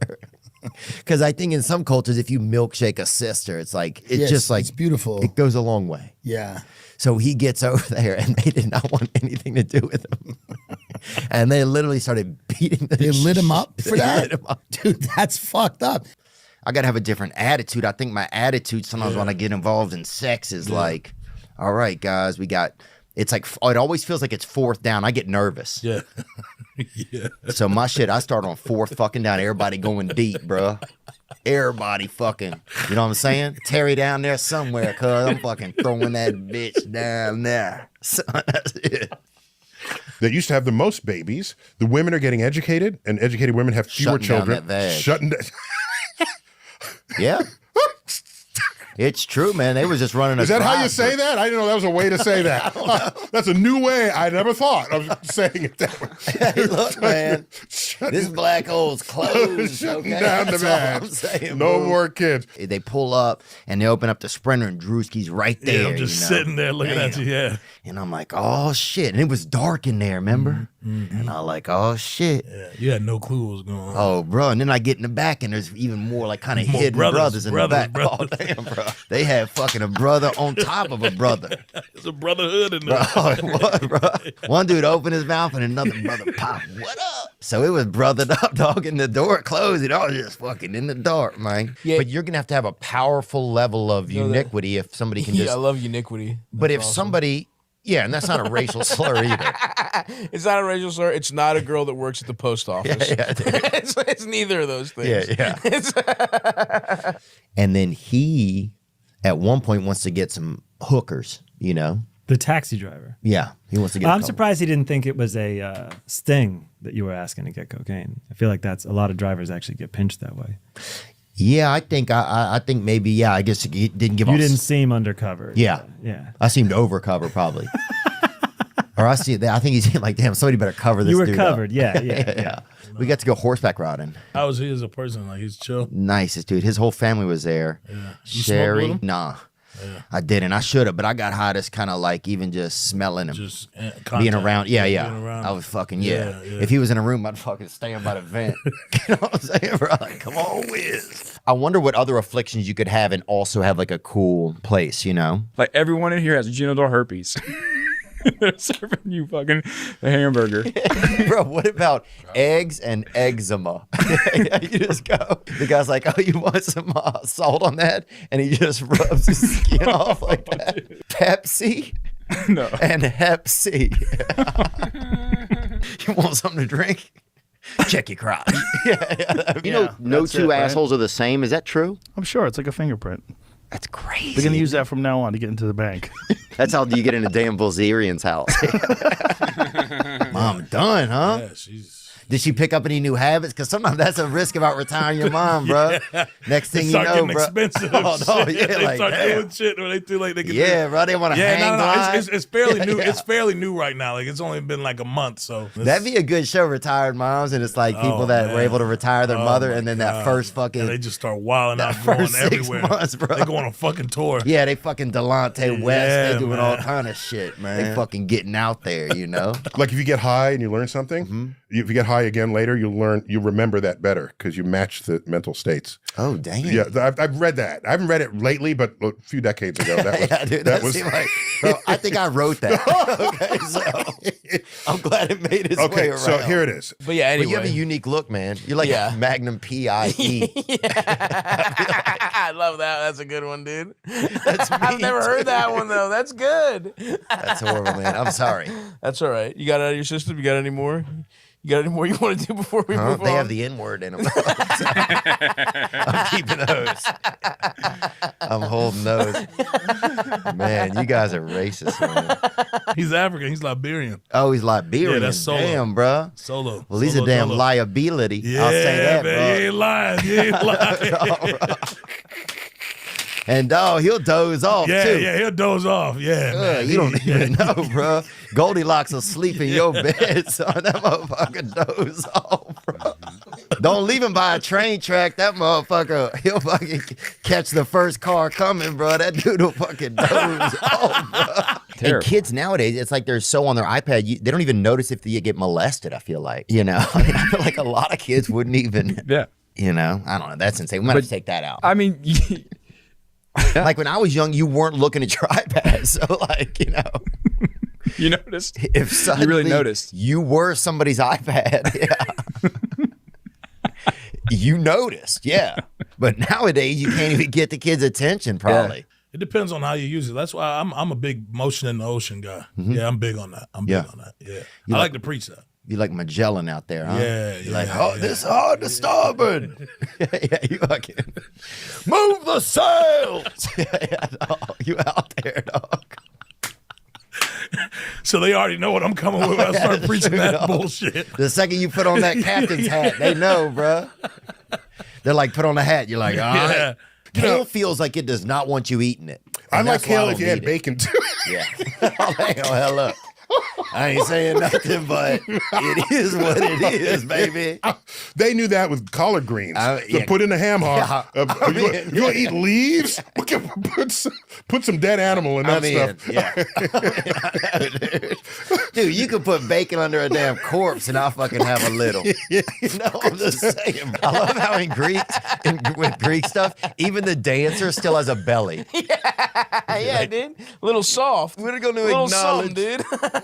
Because I think in some cultures, if you milkshake a sister, it's like, it's beautiful. It goes a long way. Yeah. So he gets over there and they did not want anything to do with him. And they literally started beating the They lit him up for They that? lit him up. Dude, that's fucked up. I got to have a different attitude. I think my attitude sometimes when I get involved in sex is like, all right, guys, it's like, it always feels like it's 4th down. I get nervous. Yeah. So my shit, I start on 4th fucking down. Everybody going deep, bro. Everybody fucking, you know what I'm saying? Terry down there somewhere, cuz I'm fucking throwing that bitch down there. Son, that's it. That used to have the most babies. The women are getting educated, and educated women have fewer Shutting down children. that vag. Shutting down. Yeah. It's true, man. They was just running a Is that how you drive-thru. say that? I didn't know that was a way to say that. That's a new way. I never thought of saying it that way. Hey, look, man. This black hole's closed. Shutting Okay? down the That's all bag. I'm saying, No bro. more kids. They pull up and they open up the Sprinter and Drewski's right there. Yeah, I'm just sitting there looking at you, And I'm like, oh shit. And it was dark in there, remember? And I like, oh shit. Yeah, you had no clue what was going on. Oh, bro. And then I get in the back and there's even more like kind of More hidden brothers in the back. brothers. Oh, damn, bro. They had fucking a brother on top of a brother. It's a brotherhood in there. Bro, it was, bro. One dude opened his mouth and another brother popped. What up? So it was brothered up, dog, and the door closed. It all just fucking in the dark, man. Yeah. But you're going to have a powerful level of uniquity if somebody can just. I love uniquity. But if That's awesome. somebody. Yeah, and that's not a racial slur either. It's not a racial slur. It's not a girl that works at the post office. Yeah, it's neither of those things. Yeah. And then he, at one point, wants to get some hookers, you know? The taxi driver. Yeah, he wants to get I'm surprised he didn't think it was a sting that you were asking to get cocaine. I feel like that's a lot of drivers actually get pinched that way. Yeah, I think maybe, I guess he didn't give You off. didn't seem undercover. Yeah. Yeah. I seemed overcover, probably. Or I think he seemed like, damn, somebody better cover this You were dude covered, up. yeah. We got to go horseback riding. How was he as a person? Like, he's chill? Nicest dude. His whole family was there. Yeah. You Sherry, smoked with him? nah. Yeah. I didn't. I should have, but I got hot as kind of like even just smelling him. Just being around. Yeah. Being around I was fucking, Yeah. If he was in a room, I'd fucking stand by the vent. You know what I'm saying, bro? Like, come on, Wiz. I wonder what other afflictions you could have and also have like a cool place, you know? Like everyone in here has genital herpes. They're serving you fucking a hamburger. Bro, what about eggs and eczema? You just go. The guy's like, oh, you want some salt on that? And he just rubs his skin off like that. Pepsi? No. And Hep C. You want something to drink? Check your crotch. You know, no that's two it, right? assholes are the same. Is that trure? I'm sure it's like a fingerprint. That's crazy. They're gonna use that from now on to get into the bank. That's how you get into Dan Bilzerian's house. Mom done, huh? Yeah, she's... Did she pick up any new habits? Because sometimes that's a risk about retiring your mom, bro. Yeah. Next thing They you start know, getting bro. expensive. Oh, no, shit. yeah, They like, start damn. doing shit where they feel like they can Yeah, do. bro, they wanna hang glide. It's fairly new. Yeah. It's fairly new right now. Like, it's only been like a month, so That'd be a good show, Retired Moms, and it's like people that were able to retire their mother, and then that first fucking... And they just start wilding out, that going first 6 everywhere. months, bro. They go on a fucking tour. Yeah, they fucking Delonte West. Yeah, They doing man. all kind of shit, man. They fucking getting out there, you know? Like if you get high and you learn something, if you get high again later, you remember that better because you match the mental states. Oh, damn. Yeah, I've read that. I haven't read it lately, but a few decades ago. That was, Yeah, dude, that was seemed like, bro, I think I wrote that. Okay, so I'm glad it made its way okay. around. So here it is. But yeah, anyway. But you have a unique look, man. You're like a Magnum PIE. I love that. That's a good one, dude. I've never heard that one though. That's good. That's horrible, man. I'm sorry. That's all right. You got it out of your system? You got any more? You got any more you want to do before we move They on? have the N-word in them. I'm keeping those. I'm holding those. Man, you guys are racist, man. He's African. He's Liberian. Oh, he's Liberian. Yeah, that's Solo. Damn, bro. Solo. Well, he's a Solo damn Dolo. liability. Yeah, I'll say that, man. bro. You ain't lying. You ain't lying. And dog, he'll doze off Yeah, too. yeah, he'll doze off. Yeah, man. You don't even know, bro. Goldilocks will sleep in your bed, son. That motherfucker doze off, bro. Don't leave him by a train track. That motherfucker, he'll fucking catch the first car coming, bro. That dude will fucking doze off, bro. And kids nowadays, it's like they're so on their iPad, they don't even notice if they get molested, I feel like. You know? I mean, I feel like a lot of kids wouldn't even, you know? I don't know. That's insane. We might have to take that out. I mean... Like when I was young, you weren't looking at your iPad. So like, you know. You noticed? If suddenly you really noticed. You were somebody's iPad. Yeah. You noticed, yeah. But nowadays, you can't even get the kids' attention, probably. It depends on how you use it. That's why I'm a big motion in the ocean guy. Mhm. Yeah, I'm big on that. I'm big on that. Yeah. You I like to preach that. You like Magellan out there, huh? Yeah, You're like, yeah, this hard to starboard. Yeah, you fucking move the sails. Yeah, dog, you out there, dog. So they already know what I'm coming with when I start preaching that Dog. bullshit. The second you put on that captain's hat, they know, bruh. They're like, put on the hat. You're like, all right. Yeah. Kale feels like it does not want you eating it. I And like that's why I kale don't if you had eat it. bacon too. Yeah. Oh, hang on, hell up. I ain't saying nothing, but it is what it is, baby. They knew that with collard greens. yeah. To put in a ham hock. Yeah. You want to eat leaves? Put some dead animal in that stuff. Dude, you could put bacon under a damn corpse and I'll fucking have a little. You know, I'm just saying. I love how with Greek stuff, even the dancer still has a belly. Yeah, dude. A little soft. We're going to acknowledge, dude.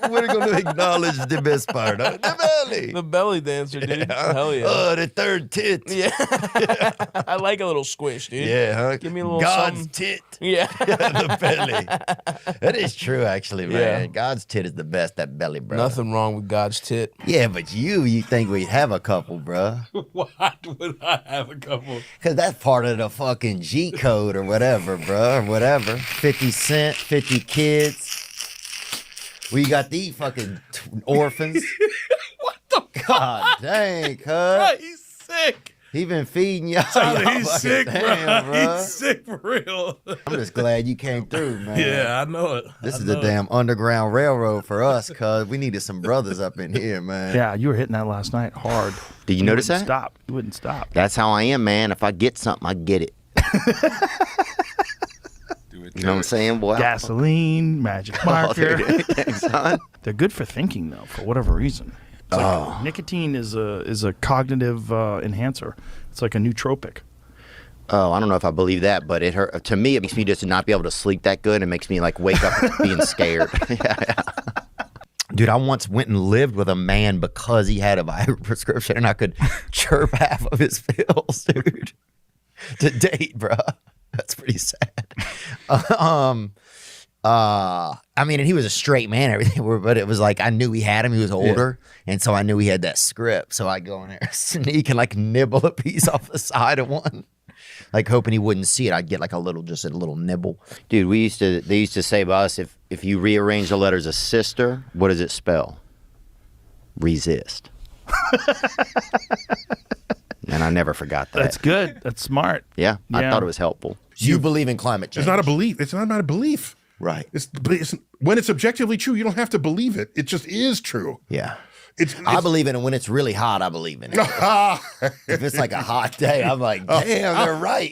We're going to acknowledge the best part. The belly. The belly dancer, dude. Hell yeah. Oh, the third tit. Yeah. I like a little squish, dude. Yeah, huh? Give me a little God's something. tit. Yeah. The belly. That is true, actually, man. Yeah. God's tit is the best, that belly, bro. Nothing wrong with God's tit. Yeah, but you think we'd have a couple, bro. Why would I have a couple? Because that's part of the fucking G code or whatever, bro, or whatever. 50 Cent, 50 kids. We got these fucking orphans. What the God dang, cuz. Bro, he's sick. He been feeding y'all. Tyler, y'all he's fucking sick, damn, bro. He's sick for real. I'm just glad you came through, man. Yeah, I know it. This is the damn Underground Railroad for us, cuz we needed some brothers up in here, man. Yeah, you were hitting that last night hard. Did you notice that? Stop. You wouldn't stop. That's how I am, man. If I get something, I get it. You know what I'm saying, boy? Gasoline, magic marker. Thanks, son. They're good for thinking, though, for whatever reason. It's like nicotine is a cognitive enhancer. It's like a nootropic. Oh, I don't know if I believe that, but to me, it makes me just not be able to sleep that good. It makes me like wake up being scared. Yeah. Dude, I once went and lived with a man because he had a Viagra prescription and I could chirp half of his pills, dude. To date, bro. That's pretty sad. I mean, and he was a straight man, everything, but it was like I knew he had him. He was older, and so I knew he had that script. So I go in there, sneak, and like nibble a piece off the side of one, like hoping he wouldn't see it. I'd get like a little nibble. Dude, they used to say about us, if you rearrange the letters of sister, what does it spell? Resist. And I never forgot that. That's good. That's smart. Yeah, I thought it was helpful. You believe in climate change? It's not a belief. It's not about a belief. Right. It's when it's objectively true, you don't have to believe it. It just is true. Yeah. It's I believe in it when it's really hot. I believe in it. If it's like a hot day, I'm like, damn, they're right.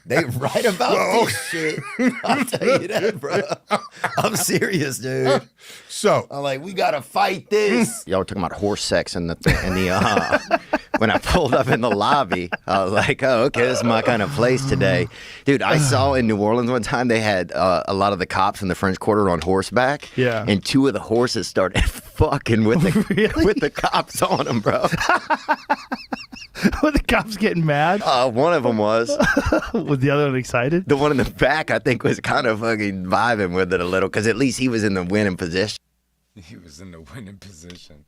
They right about this shit. I'll tell you that, bro. I'm serious, dude. So I'm like, we gotta fight this. Y'all were talking about horse sex in the when I pulled up in the lobby. I was like, oh, okay, this is my kind of place today, dude. I saw in New Orleans one time they had a lot of the cops in the French Quarter on horseback. Yeah, and two of the horses started fucking with the with the cops on them, bro. Were the cops getting mad? One of them was. Was the other one excited? The one in the back, I think, was kind of fucking vibing with it a little, because at least he was in the winning position. He was in the winning position.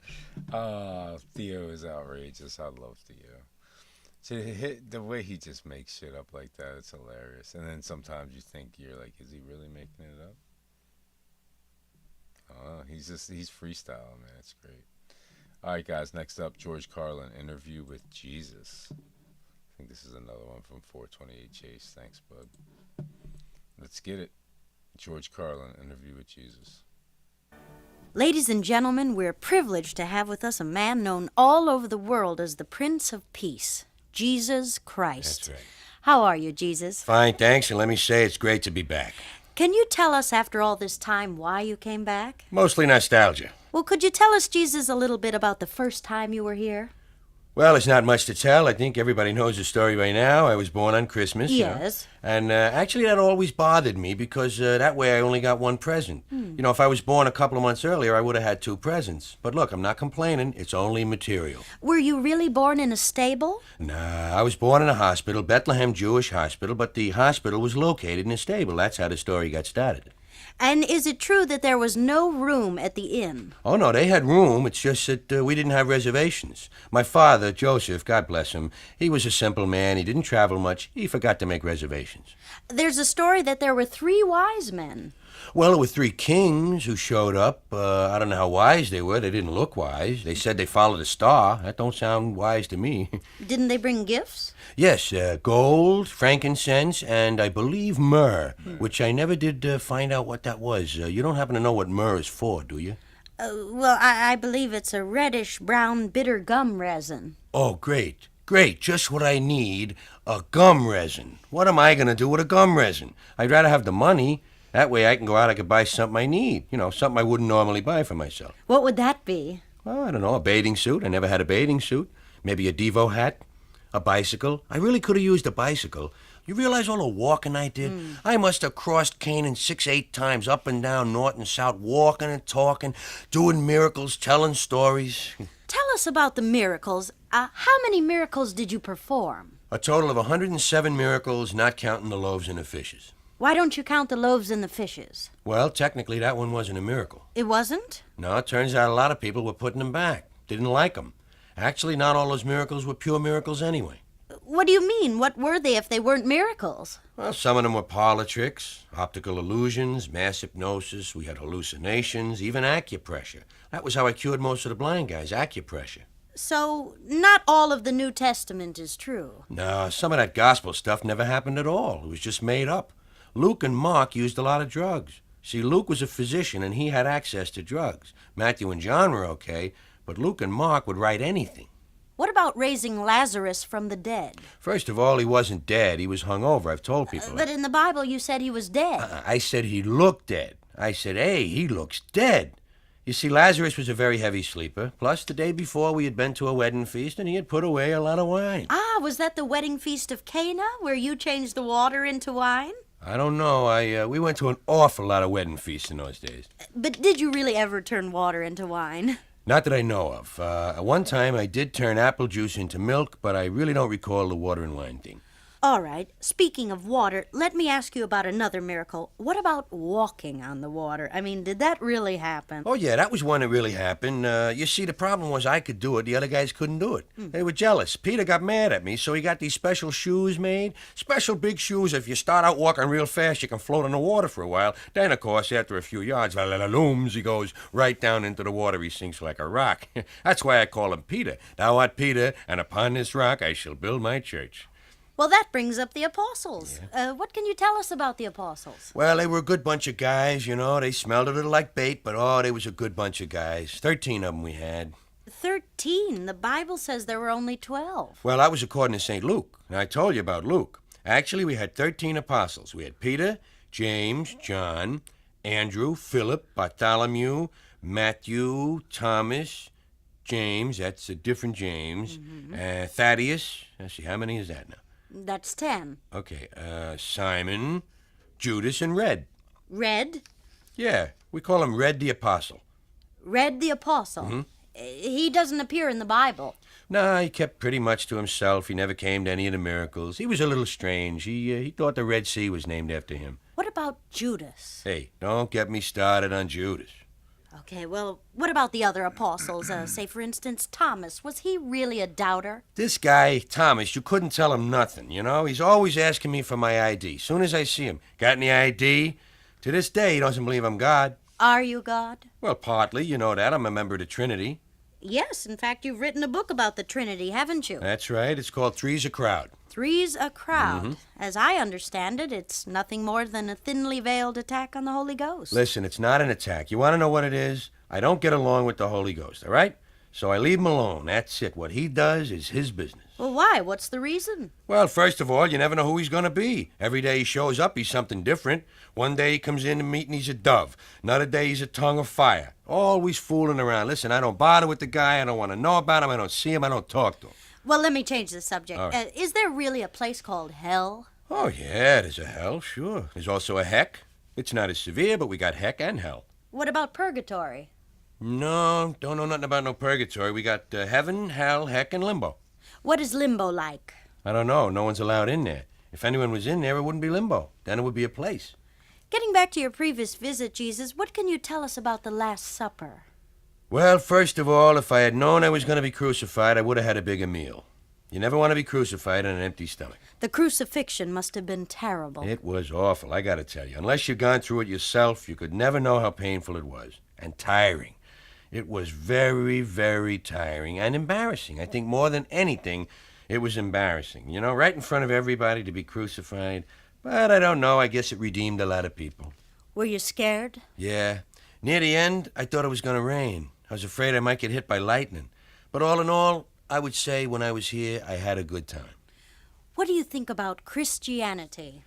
Theo is outrageous. I love Theo. The way he just makes shit up like that, it's hilarious. And then sometimes you think, you're like, is he really making it up? He's freestyling, man. It's great. All right, guys, next up, George Carlin, interview with Jesus. I think this is another one from 428 Chase. Thanks, bud. Let's get it. George Carlin, interview with Jesus. Ladies and gentlemen, we're privileged to have with us a man known all over the world as the Prince of Peace, Jesus Christ. That's right. How are you, Jesus? Fine, thanks, and let me say it's great to be back. Can you tell us, after all this time, why you came back? Mostly nostalgia. Well, could you tell us, Jesus, a little bit about the first time you were here? Well, there's not much to tell. I think everybody knows the story by now. I was born on Christmas. Yes. And actually, that always bothered me because that way I only got one present. You know, if I was born a couple of months earlier, I would have had two presents. But look, I'm not complaining. It's only material. Were you really born in a stable? Nah, I was born in a hospital, Bethlehem Jewish Hospital, but the hospital was located in a stable. That's how the story got started. And is it true that there was no room at the inn? Oh, no, they had room. It's just that we didn't have reservations. My father, Joseph, God bless him, he was a simple man. He didn't travel much. He forgot to make reservations. There's a story that there were 3 wise men. Well, there were 3 kings who showed up. I don't know how wise they were. They didn't look wise. They said they followed a star. That don't sound wise to me. Didn't they bring gifts? Yes, gold, frankincense, and I believe myrrh, which I never did find out what that was. You don't happen to know what myrrh is for, do you? Well, I believe it's a reddish-brown bitter gum resin. Oh, great. Great. Just what I need. A gum resin. What am I going to do with a gum resin? I'd rather have the money. That way I can go out, I could buy something I need. You know, something I wouldn't normally buy for myself. What would that be? Well, I don't know, a bathing suit. I never had a bathing suit. Maybe a Devo hat. A bicycle. I really could have used a bicycle. You realize all the walking I did? I must have crossed Canaan 6-8 times, up and down, north and south, walking and talking, doing miracles, telling stories. Tell us about the miracles. How many miracles did you perform? A total of 107 miracles, not counting the loaves and the fishes. Why don't you count the loaves and the fishes? Well, technically, that one wasn't a miracle. It wasn't? No, it turns out a lot of people were putting them back. Didn't like them. Actually, not all those miracles were pure miracles anyway. What do you mean? What were they if they weren't miracles? Well, some of them were parlor tricks, optical illusions, mass hypnosis. We had hallucinations, even acupressure. That was how I cured most of the blind guys, acupressure. So, not all of the New Testament is true. No, some of that gospel stuff never happened at all. It was just made up. Luke and Mark used a lot of drugs. See, Luke was a physician and he had access to drugs. Matthew and John were okay, but Luke and Mark would write anything. What about raising Lazarus from the dead? First of all, he wasn't dead. He was hungover. I've told people But in the Bible, you said he was dead. I said he looked dead. I said, hey, he looks dead. You see, Lazarus was a very heavy sleeper. Plus, the day before, we had been to a wedding feast, and he had put away a lot of wine. Ah, was that the wedding feast of Cana, where you changed the water into wine? I don't know. We went to an awful lot of wedding feasts in those days. But did you really ever turn water into wine? Not that I know of. At one time, I did turn apple juice into milk, but I really don't recall the water and wine thing. All right. Speaking of water, let me ask you about another miracle. What about walking on the water? I mean, did that really happen? Oh, yeah, that was one that really happened. You see, the problem was I could do it. The other guys couldn't do it. They were jealous. Peter got mad at me, so he got these special shoes made. Special big shoes. If you start out walking real fast, you can float in the water for a while. Then, of course, after a few yards, looms, he goes right down into the water. He sinks like a rock. That's why I call him Peter. Thou art Peter, and upon this rock I shall build my church. Well, that brings up the apostles. What can you tell us about the apostles? Well, they were a good bunch of guys, you know. They smelled a little like bait, but they was a good bunch of guys. 13 of them we had. 13? The Bible says there were only 12. Well, that was according to St. Luke. And I told you about Luke. Actually, we had 13 apostles. We had Peter, James, John, Andrew, Philip, Bartholomew, Matthew, Thomas, James, that's a different James, Thaddeus. Let's see, how many is that now? That's 10. Okay, Simon, Judas, and Red. Red? Yeah, we call him Red the Apostle. Red the Apostle? He doesn't appear in the Bible. No, he kept pretty much to himself. He never came to any of the miracles. He was a little strange. He thought the Red Sea was named after him. What about Judas? Hey, don't get me started on Judas. Okay, well, what about the other apostles? Say, for instance, Thomas. Was he really a doubter? This guy, Thomas, you couldn't tell him nothing, you know? He's always asking me for my ID. Soon as I see him, got any ID? To this day, he doesn't believe I'm God. Are you God? Well, partly. You know that. I'm a member of the Trinity. Yes, in fact, you've written a book about the Trinity, haven't you? That's right. It's called Three's a Crowd. Three's a crowd. As I understand it, it's nothing more than a thinly veiled attack on the Holy Ghost. Listen, it's not an attack. You want to know what it is? I don't get along with the Holy Ghost, all right? So I leave him alone. That's it. What he does is his business. Well, why? What's the reason? Well, first of all, you never know who he's going to be. Every day he shows up, he's something different. One day he comes in to meet and he's a dove. Another day he's a tongue of fire. Always fooling around. Listen, I don't bother with the guy. I don't want to know about him. I don't see him. I don't talk to him. Well, let me change the subject. All right. Is there really a place called hell? Oh, yeah, there's a hell, sure. There's also a heck. It's not as severe, but we got heck and hell. What about purgatory? No, don't know nothing about no purgatory. We got heaven, hell, heck, and limbo. What is limbo like? I don't know. No one's allowed in there. If anyone was in there, it wouldn't be limbo. Then it would be a place. Getting back to your previous visit, Jesus, what can you tell us about the Last Supper? Well, first of all, if I had known I was going to be crucified, I would have had a bigger meal. You never want to be crucified on an empty stomach. The crucifixion must have been terrible. It was awful, I got to tell you. Unless you've gone through it yourself, you could never know how painful it was. And tiring. It was very, very tiring and embarrassing. I think more than anything, it was embarrassing. You know, right in front of everybody to be crucified. But I don't know, I guess it redeemed a lot of people. Were you scared? Yeah. Near the end, I thought it was going to rain. I was afraid I might get hit by lightning. But all in all, I would say when I was here, I had a good time. What do you think about Christianity?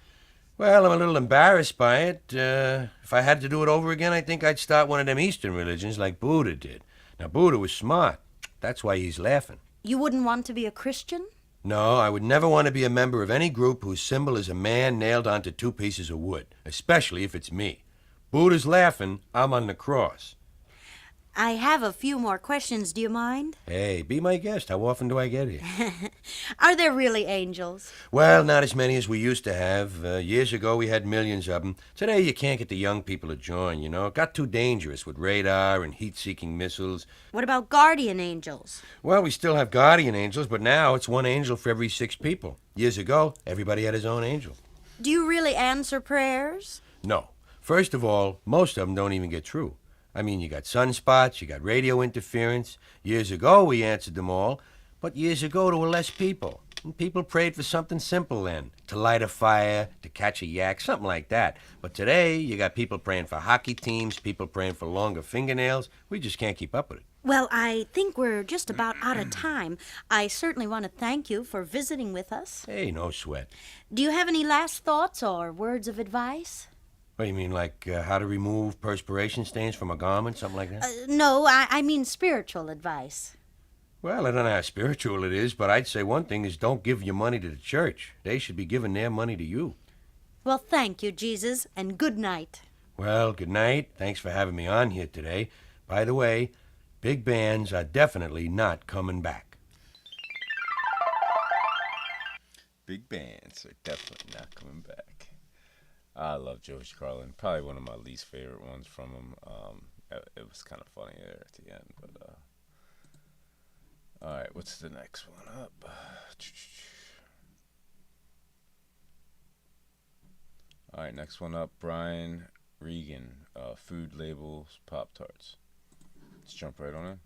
Well, I'm a little embarrassed by it. If I had to do it over again, I think I'd start one of them Eastern religions like Buddha did. Now, Buddha was smart. That's why he's laughing. You wouldn't want to be a Christian? No, I would never want to be a member of any group whose symbol is a man nailed onto 2 pieces of wood, especially if it's me. Buddha's laughing, I'm on the cross. I have a few more questions. Do you mind? Hey, be my guest. How often do I get here? Are there really angels? Well, not as many as we used to have. Years ago, we had millions of them. Today, you can't get the young people to join, you know. It got too dangerous with radar and heat-seeking missiles. What about guardian angels? Well, we still have guardian angels, but now it's 1 angel for every 6 people. Years ago, everybody had his own angel. Do you really answer prayers? No. First of all, most of them don't even get through. I mean, you got sunspots, you got radio interference. Years ago, we answered them all. But years ago, there were less people. And people prayed for something simple then. To light a fire, to catch a yak, something like that. But today, you got people praying for hockey teams, people praying for longer fingernails. We just can't keep up with it. Well, I think we're just about out of time. I certainly want to thank you for visiting with us. Hey, no sweat. Do you have any last thoughts or words of advice? What do you mean, like how to remove perspiration stains from a garment, something like that? No, I mean spiritual advice. Well, I don't know how spiritual it is, but I'd say one thing is don't give your money to the church. They should be giving their money to you. Well, thank you, Jesus, and good night. Well, good night. Thanks for having me on here today. By the way, big bands are definitely not coming back. Big bands are definitely not coming back. I love George Carlin. Probably one of my least favorite ones from him. It was kind of funny there at the end, but all right, what's the next one up? All right, next one up, Brian Regan, Food Labels Pop-Tarts. Let's jump right on in.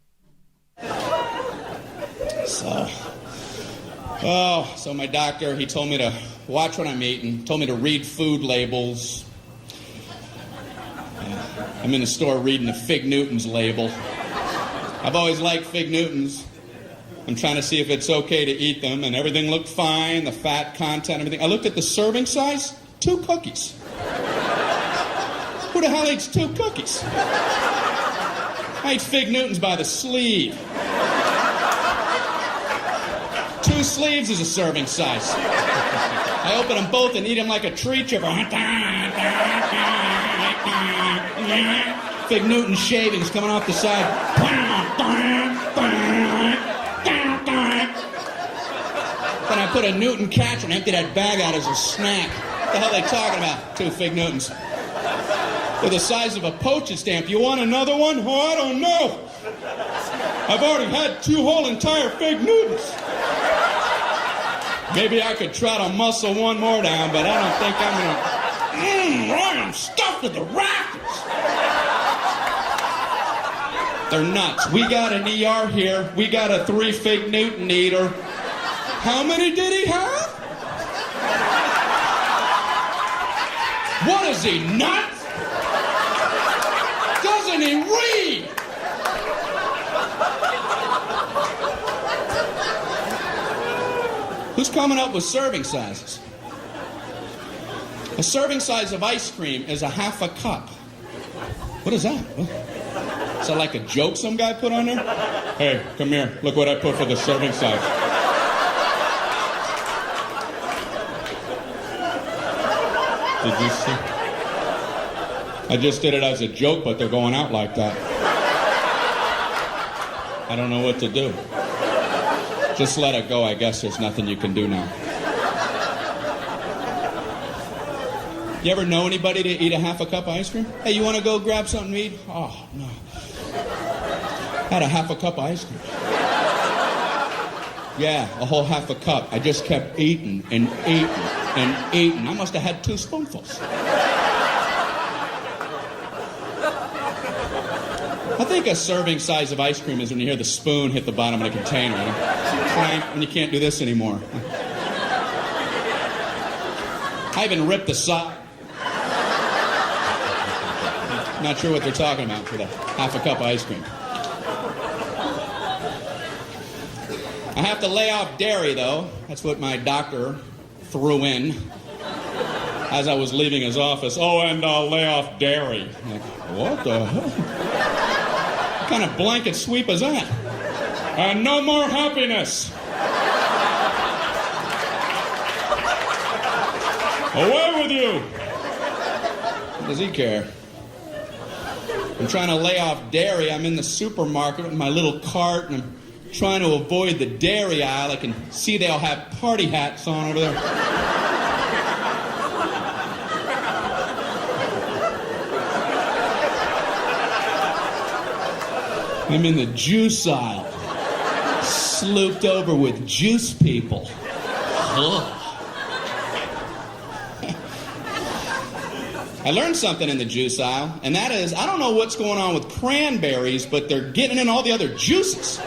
So my doctor, he told me to watch what I'm eating, told me to read food labels. I'm in the store reading the Fig Newtons label. I've always liked Fig Newtons. I'm trying to see if it's okay to eat them, and everything looked fine, the fat content, everything. I looked at the serving size, 2 cookies. Who the hell eats 2 cookies? I ate Fig Newtons by the sleeve. 2 sleeves is a serving size. I open them both and eat them like a tree chipper. Fig Newton shavings coming off the side. Then I put a Newton catcher and empty that bag out as a snack. What the hell are they talking about? 2 Fig Newtons. They're the size of a postage stamp. You want another one? Oh, I don't know. I've already had 2 whole entire Fig Newtons. Maybe I could try to muscle one more down, but I don't think I'm gonna. I am stuffed with the rafters. They're nuts. We got an ER here. We got a 3 Fig Newton eater. How many did he have? What is he, nuts? Doesn't he read? Who's coming up with serving sizes? A serving size of ice cream is a half a cup. What is that? Is that like a joke some guy put on there? Hey, come here. Look what I put for the serving size. Did you see? I just did it as a joke, but they're going out like that. I don't know what to do. Just let it go. I guess there's nothing you can do now. You ever know anybody to eat a half a cup of ice cream? Hey, you want to go grab something to eat? Oh, no. I had a half a cup of ice cream. Yeah, a whole half a cup. I just kept eating and eating and eating. I must have had 2 spoonfuls. I think a serving size of ice cream is when you hear the spoon hit the bottom of the container. You know? Clank, and you can't do this anymore. I even ripped the side. Not sure what they're talking about for the half a cup of ice cream. I have to lay off dairy, though. That's what my doctor threw in as I was leaving his office. Oh, and lay off dairy. I'm like, what the hell? What kind of blanket sweep is that? And no more happiness. Away with you. What does he care? I'm trying to lay off dairy. I'm in the supermarket with my little cart, and I'm trying to avoid the dairy aisle. I can see they all have party hats on over there. I'm in the juice aisle, slooped over with juice people. Ugh. I learned something in the juice aisle, and that is, I don't know what's going on with cranberries, but they're getting in all the other juices.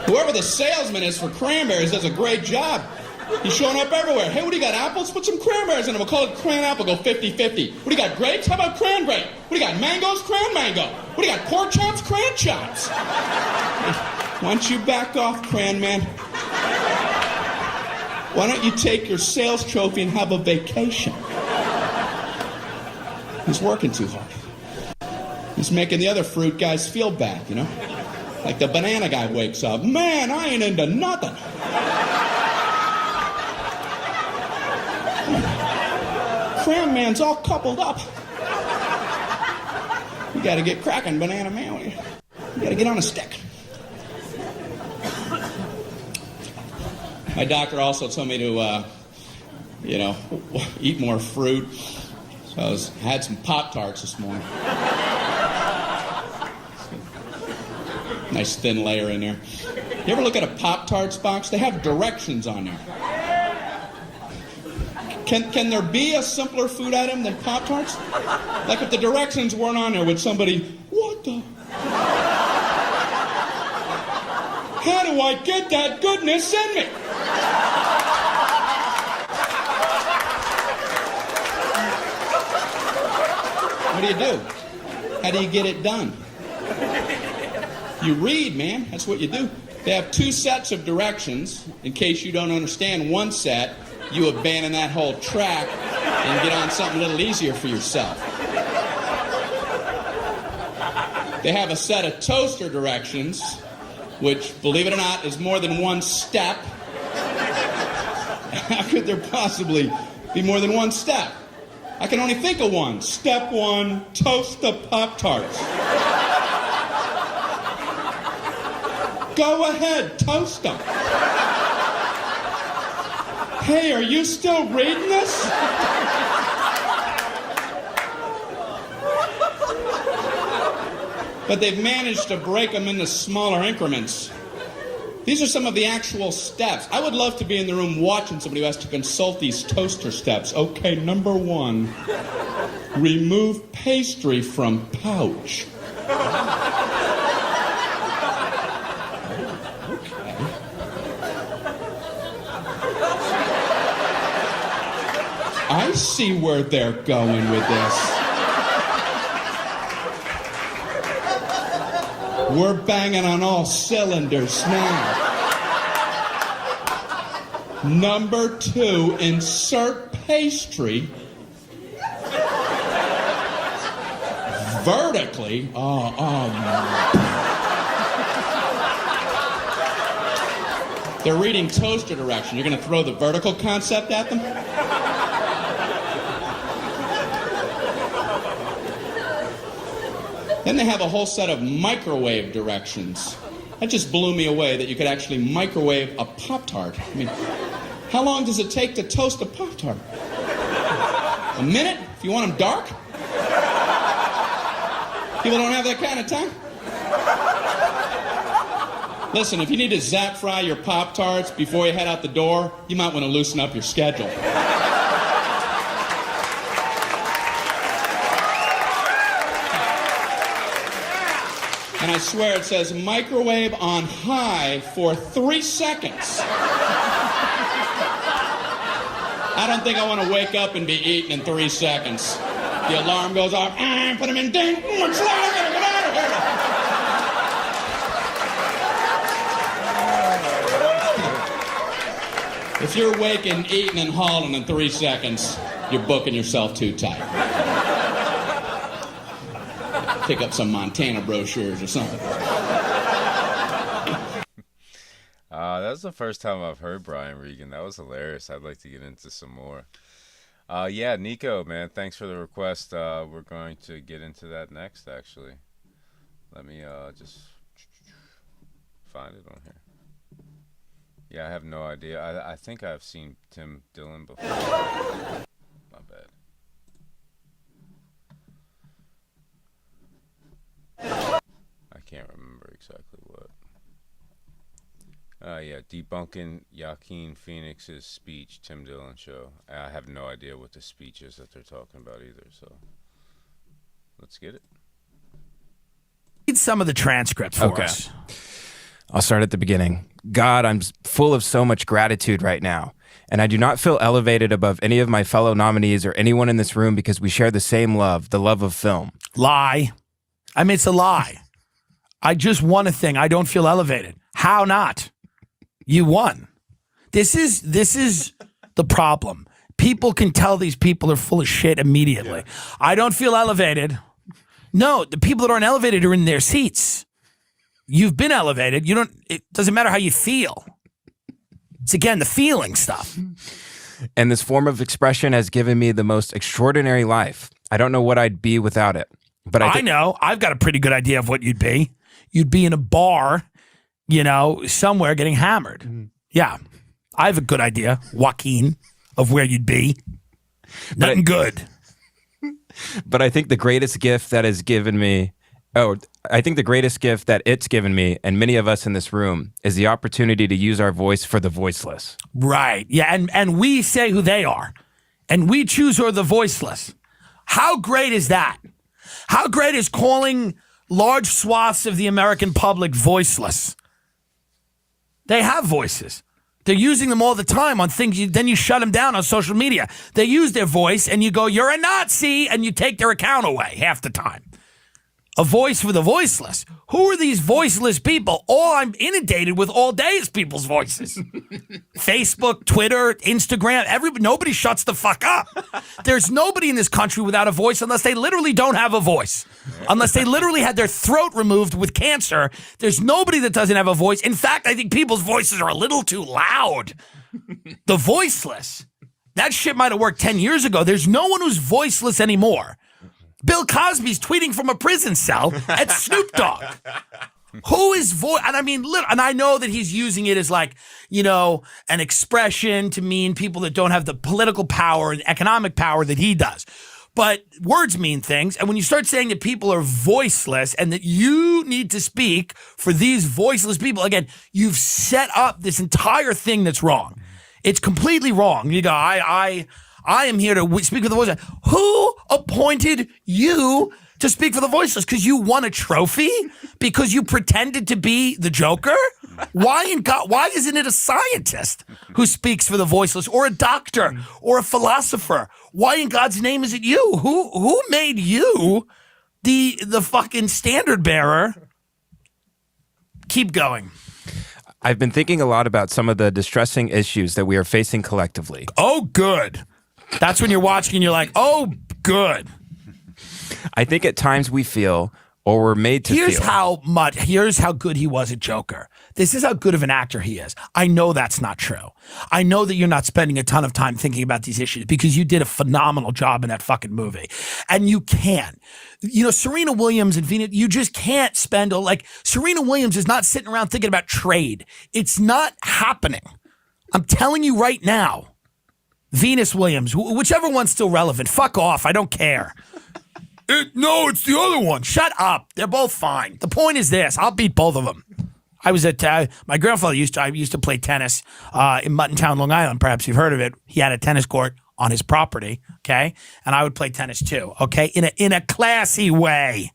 Whoever the salesman is for cranberries does a great job. He's showing up everywhere. Hey, what do you got, apples? Put some cranberries in them. We'll call it cran apple, go 50-50. What do you got, grapes? How about cran grape? What do you got, mangoes? Cran mango. What do you got, pork chops? Cran chops. Why don't you back off, cran man? Why don't you take your sales trophy and have a vacation? He's working too hard. He's making the other fruit guys feel bad, you know? Like the banana guy wakes up, man, I ain't into nothing. Cram man's all coupled up. You gotta get cracking, banana man. You gotta get on a stick. My doctor also told me to, eat more fruit. So I had some Pop-Tarts this morning. Nice thin layer in there. You ever look at a Pop-Tarts box? They have directions on there. Can there be a simpler food item than Pop-Tarts? Like if the directions weren't on there, would somebody, what the? How do I get that goodness in me? What do? How do you get it done? You read, man. That's what you do. They have 2 sets of directions. In case you don't understand one set, you abandon that whole track and get on something a little easier for yourself. They have a set of toaster directions, which, believe it or not, is more than 1 step. How could there possibly be more than 1 step? I can only think of one. Step 1, toast the Pop-Tarts. Go ahead, toast them. Hey, are you still reading this? But they've managed to break them into smaller increments. These are some of the actual steps. I would love to be in the room watching somebody who has to consult these toaster steps. Okay, number 1, remove pastry from pouch. I see where they're going with this. We're banging on all cylinders now. Number 2, insert pastry vertically. They're reading toaster direction. You're going to throw the vertical concept at them? Then they have a whole set of microwave directions. That just blew me away that you could actually microwave a Pop-Tart. I mean, how long does it take to toast a Pop-Tart? A minute? If you want them dark? People don't have that kind of time? Listen, if you need to zap fry your Pop-Tarts before you head out the door, you might want to loosen up your schedule. And I swear it says microwave on high for 3 seconds. I don't think I want to wake up and be eaten in 3 seconds. The alarm goes off, put them in ding, it's late, I gotta get out of here. If you're waking, eating, and hauling in 3 seconds, you're booking yourself too tight. Pick up some Montana brochures or something. That's the first time I've heard Brian Regan. That was hilarious. I'd like to get into some more. Yeah, Nico, man, thanks for the request. We're going to get into that next, actually. Let me just find it on here. Yeah, I have no idea. I think I've seen Tim Dillon before. My bad. I can't remember exactly what. Yeah, debunking Joaquin Phoenix's speech, Tim Dillon show. I have no idea what the speech is that they're talking about either, so let's get it. Read some of the transcript for us. I'll start at the beginning. God, I'm full of so much gratitude right now, and I do not feel elevated above any of my fellow nominees or anyone in this room because we share the same love, the love of film. Lie. I mean, it's a lie. I just won a thing. I don't feel elevated. How not? You won. This is the problem. People can tell these people are full of shit immediately. Yeah. I don't feel elevated. No, the people that aren't elevated are in their seats. You've been elevated. It doesn't matter how you feel. It's again the feeling stuff. And this form of expression has given me the most extraordinary life. I don't know what I'd be without it. But I know. I've got a pretty good idea of what you'd be. You'd be in a bar, somewhere getting hammered. Mm-hmm. Yeah. I have a good idea, Joaquin, of where you'd be. Nothing good. But I think the greatest gift that has given me, I think the greatest gift that it's given me, and many of us in this room, is the opportunity to use our voice for the voiceless. Right. Yeah. And we say who they are. And we choose who are the voiceless. How great is that? How great is calling large swaths of the American public voiceless? They have voices. They're using them all the time on things. Then you shut them down on social media. They use their voice and you go, you're a Nazi, and you take their account away half the time. A voice for the voiceless. Who are these voiceless people? All I'm inundated with all day is people's voices. Facebook, Twitter, Instagram, nobody shuts the fuck up. There's nobody in this country without a voice unless they literally don't have a voice. Unless they literally had their throat removed with cancer. There's nobody that doesn't have a voice. In fact, I think people's voices are a little too loud. The voiceless. That shit might have worked 10 years ago. There's no one who's voiceless anymore. Bill Cosby's tweeting from a prison cell at Snoop Dogg. Who is voice? And I mean, and I know that he's using it as like, an expression to mean people that don't have the political power and economic power that he does. But words mean things. And when you start saying that people are voiceless and that you need to speak for these voiceless people, again, you've set up this entire thing that's wrong. It's completely wrong. You go, I am here to speak for the voiceless. Who appointed you to speak for the voiceless? Because you won a trophy? Because you pretended to be the Joker? Why isn't it a scientist who speaks for the voiceless, or a doctor, or a philosopher? Why in God's name is it you? Who made you the fucking standard bearer? Keep going. I've been thinking a lot about some of the distressing issues that we are facing collectively. Oh, good. That's when you're watching and you're like, oh, good. I think at times we feel, or we're made to Here's feel. Here's how good he was at Joker. This is how good of an actor he is. I know that's not true. I know that you're not spending a ton of time thinking about these issues because you did a phenomenal job in that fucking movie. And you can. Serena Williams and Venus, you just can't spend, Serena Williams is not sitting around thinking about trade. It's not happening. I'm telling you right now. Venus Williams, whichever one's still relevant, fuck off. I don't care. No, it's the other one. Shut up. They're both fine. The point is this. I'll beat both of them. I was at, my grandfather used to play tennis in Muttontown, Long Island. Perhaps you've heard of it. He had a tennis court on his property, okay? And I would play tennis too, okay? In a classy way.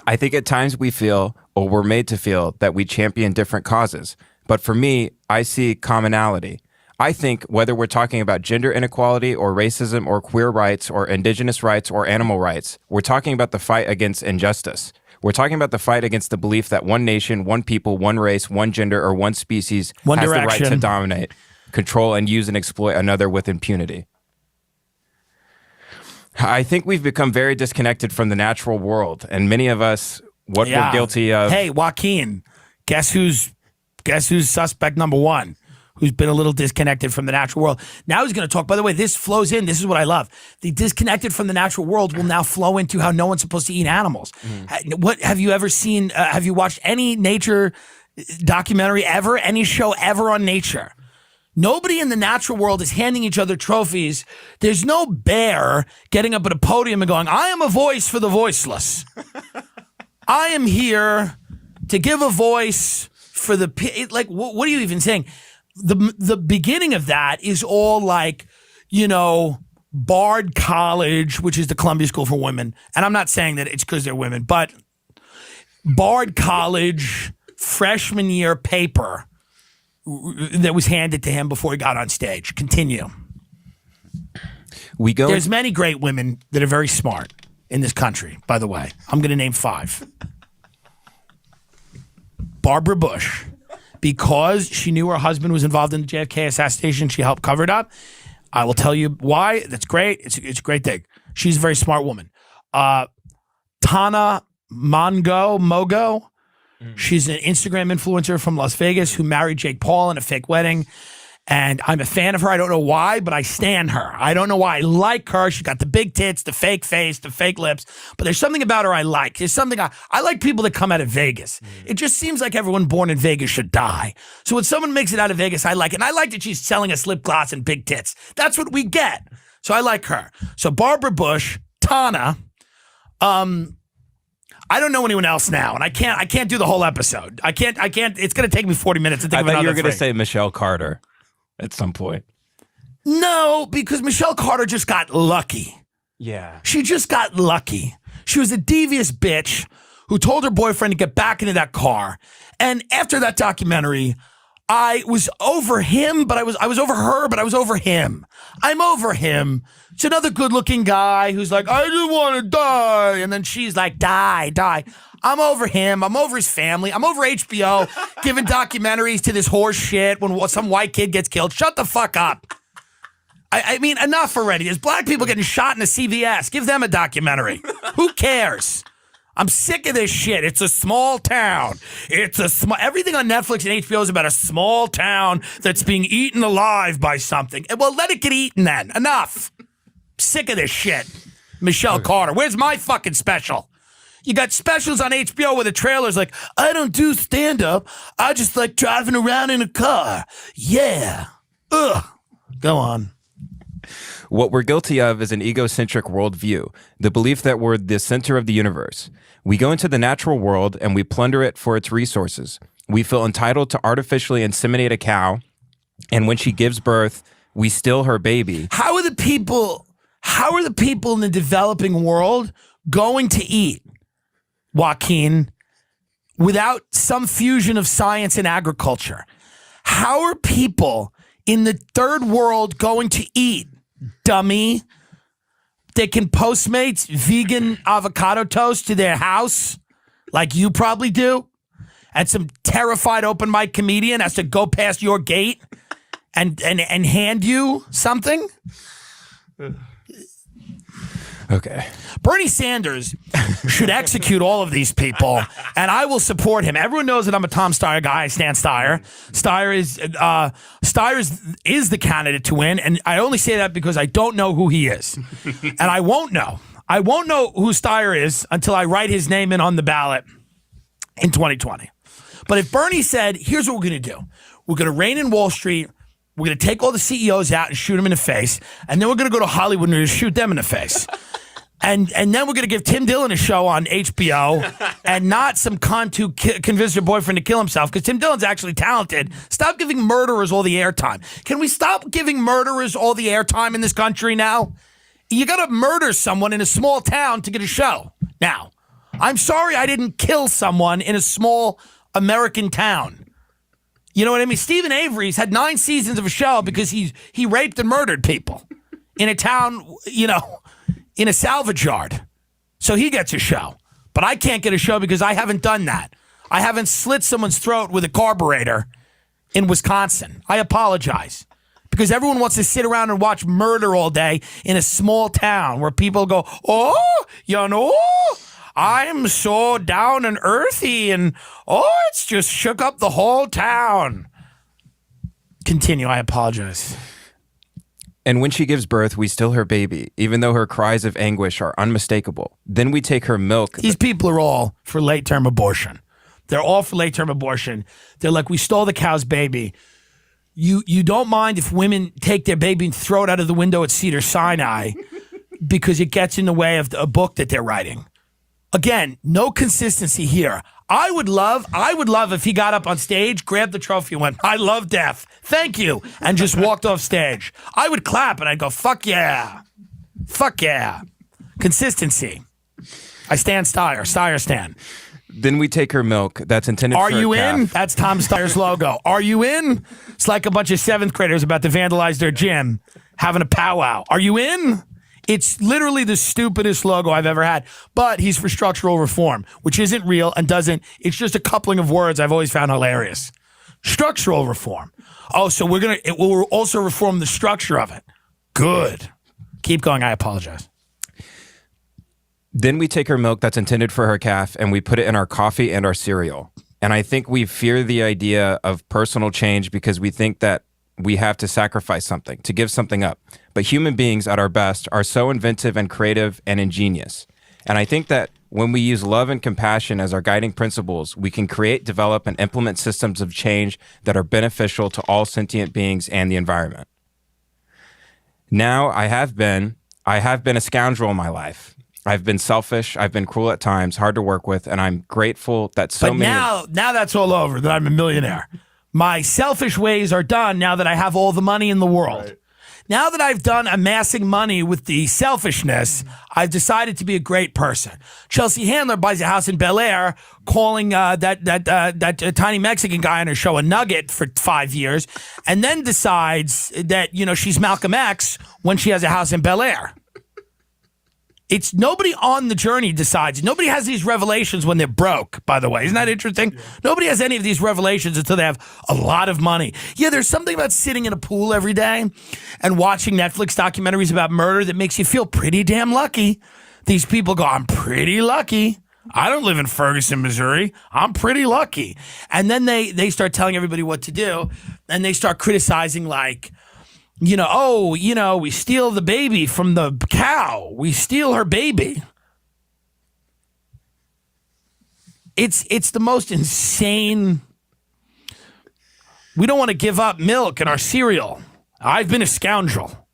I think at times we feel, or we're made to feel, that we champion different causes. But for me, I see commonality. I think whether we're talking about gender inequality or racism or queer rights or indigenous rights or animal rights, we're talking about the fight against injustice. We're talking about the fight against the belief that one nation, one people, one race, one gender, or one species One has the right direction. to dominate, control, and use and exploit another with impunity. I think we've become very disconnected from the natural world, and many of us, what we're guilty of. Hey, Joaquin, guess who's suspect number one? Who's been a little disconnected from the natural world. Now he's going to talk. By the way, this flows in. This is what I love. The disconnected from the natural world will now flow into how no one's supposed to eat animals. What have you ever seen? Have you watched any nature documentary ever? Any show ever on nature? Nobody in the natural world is handing each other trophies. There's no bear getting up at a podium and going, I am a voice for the voiceless. I am here to give a voice for the, like, what are you even saying? The beginning of that is all like, you know, Bard College, which is the Columbia School for Women. And I'm not saying that it's because they're women, but Bard College freshman year paper that was handed to him before he got on stage. Continue. There's many great women that are very smart in this country, by the way. I'm going to name 5. Barbara Bush. Because she knew her husband was involved in the JFK assassination, she helped cover it up. I will tell you why. That's great. It's a great thing. She's a very smart woman. Tana Mogo. She's an Instagram influencer from Las Vegas who married Jake Paul in a fake wedding. And I'm a fan of her. I don't know why, but I stan her. I don't know why. I like her. She's got the big tits, the fake face, the fake lips. But there's something about her I like. There's something I like people that come out of Vegas. It just seems like everyone born in Vegas should die. So when someone makes it out of Vegas, I like it. And I like that she's selling us lip gloss and big tits. That's what we get. So I like her. So Barbara Bush, Tana, I don't know anyone else now, and I can't do the whole episode. I can't. It's going to take me 40 minutes to think of another. I thought you were going to three. say Michelle Carter at some point. No, because Michelle Carter just got lucky. Yeah. She just got lucky. She was a devious bitch who told her boyfriend to get back into that car. And after that documentary, I was over him, but I was over her, but I was over him. I'm over him. It's another good-looking guy who's like, I just want to die. And then she's like, die. I'm over him. I'm over his family. I'm over HBO giving documentaries to this horse shit when some white kid gets killed. Shut the fuck up. I mean, enough already. There's black people getting shot in a CVS. Give them a documentary. Who cares? I'm sick of this shit. It's a small town. Everything on Netflix and HBO is about a small town that's being eaten alive by something. Well, let it get eaten then. Enough. Sick of this shit. Michelle Carter. Where's my fucking special? You got specials on HBO where the trailer's like, I don't do stand-up. I just like driving around in a car. Yeah. Ugh. Go on. What we're guilty of is an egocentric worldview, the belief that we're the center of the universe. We go into the natural world and we plunder it for its resources. We feel entitled to artificially inseminate a cow, and when she gives birth, we steal her baby. How are the people in the developing world going to eat, Joaquin, without some fusion of science and agriculture? How are people in the third world going to eat, dummy? They can Postmates vegan avocado toast to their house, like you probably do, and some terrified open mic comedian has to go past your gate and hand you something? Okay. Bernie Sanders should execute all of these people, and I will support him. Everyone knows that I'm a Tom Steyer guy. I stand Steyer. Steyer is the candidate to win, and I only say that because I don't know who he is, and I won't know. I won't know who Steyer is until I write his name in on the ballot in 2020. But if Bernie said, "Here's what we're going to do: we're going to rein in Wall Street." We're going to take all the CEOs out and shoot them in the face. And then we're going to go to Hollywood and we're going to shoot them in the face. And then we're going to give Tim Dillon a show on HBO and not some cunt who convinced her boyfriend to kill himself, because Tim Dillon's actually talented. Stop giving murderers all the airtime. Can we stop giving murderers all the airtime in this country now? You got to murder someone in a small town to get a show. Now, I'm sorry I didn't kill someone in a small American town. You know what I mean? Stephen Avery's had 9 seasons of a show because he raped and murdered people in a town, in a salvage yard. So he gets a show. But I can't get a show because I haven't done that. I haven't slit someone's throat with a carburetor in Wisconsin. I apologize. Because everyone wants to sit around and watch murder all day in a small town where people go, oh, you know, I'm so down and earthy, and it's just shook up the whole town. Continue, I apologize. And when she gives birth, we still her baby, even though her cries of anguish are unmistakable. Then we take her milk. These people are all for late-term abortion. They're all for late-term abortion. They're like, we stole the cow's baby. You don't mind if women take their baby and throw it out of the window at Cedar Sinai because it gets in the way of a book that they're writing. Again, no consistency here. I would love if he got up on stage, grabbed the trophy and went, I love death. Thank you. And just walked off stage. I would clap and I'd go, fuck yeah. Fuck yeah. Consistency. I stand Steyer. Steyer stand. Then we take her milk that's intended for Are you a calf. in? That's Tom Steyer's logo. Are you in? It's like a bunch of 7th graders about to vandalize their gym having a powwow. Are you in? It's literally the stupidest logo I've ever had. But he's for structural reform, which isn't real and doesn't. It's just a coupling of words I've always found hilarious. Structural reform. Oh, so we'll also reform the structure of it. Good. Keep going. I apologize. Then we take her milk that's intended for her calf and we put it in our coffee and our cereal. And I think we fear the idea of personal change because we think that we have to sacrifice something, to give something up. But human beings at our best are so inventive and creative and ingenious. And I think that when we use love and compassion as our guiding principles, we can create, develop, and implement systems of change that are beneficial to all sentient beings and the environment. Now, I have been a scoundrel in my life. I've been selfish, I've been cruel at times, hard to work with, and I'm grateful that so many... Now that's all over, that I'm a millionaire. My selfish ways are done now that I have all the money in the world. Right. Now that I've done amassing money with the selfishness, I've decided to be a great person. Chelsea Handler buys a house in Bel Air, calling that tiny Mexican guy on her show a nugget for 5 years, and then decides that, she's Malcolm X when she has a house in Bel Air. It's nobody on the journey decides. Nobody has these revelations when they're broke, by the way. Isn't that interesting? Yeah. Nobody has any of these revelations until they have a lot of money. Yeah, there's something about sitting in a pool every day and watching Netflix documentaries about murder that makes you feel pretty damn lucky. These people go, I'm pretty lucky. I don't live in Ferguson, Missouri. I'm pretty lucky. And then they start telling everybody what to do, and they start criticizing like, we steal the baby from the cow. We steal her baby. It's the most insane. We don't want to give up milk in our cereal. I've been a scoundrel.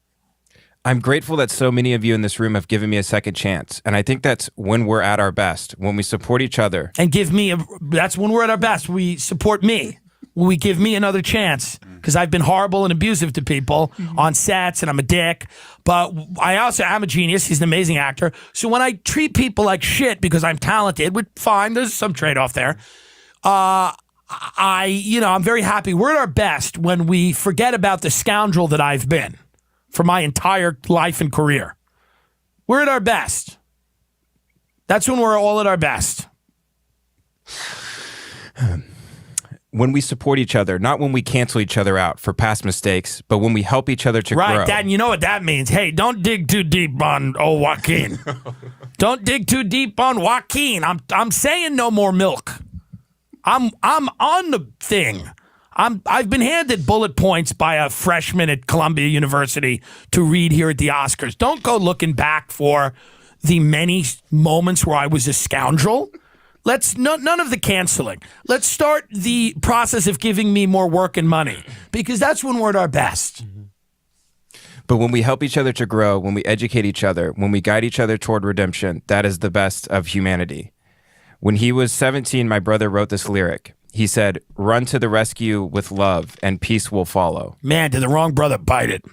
I'm grateful that so many of you in this room have given me a second chance. And I think that's when we're at our best, when we support each other. And that's when we're at our best. We support me. Will we give me another chance? Because I've been horrible and abusive to people on sets, and I'm a dick. But I also am a genius. He's an amazing actor. So when I treat people like shit because I'm talented, which fine, there's some trade-off there. I'm very happy. We're at our best when we forget about the scoundrel that I've been for my entire life and career. We're at our best. That's when we're all at our best. When we support each other, not when we cancel each other out for past mistakes, but when we help each other to grow. Right, and you know what that means. Hey, don't dig too deep on Joaquin. Don't dig too deep on Joaquin. I'm saying no more milk. I'm on the thing. I've been handed bullet points by a freshman at Columbia University to read here at the Oscars. Don't go looking back for the many moments where I was a scoundrel. None of the canceling. Let's start the process of giving me more work and money, because that's when we're at our best. But when we help each other to grow, when we educate each other, when we guide each other toward redemption, that is the best of humanity. When he was 17, my brother wrote this lyric. He said, "Run to the rescue with love and peace will follow." Man, did the wrong brother bite it?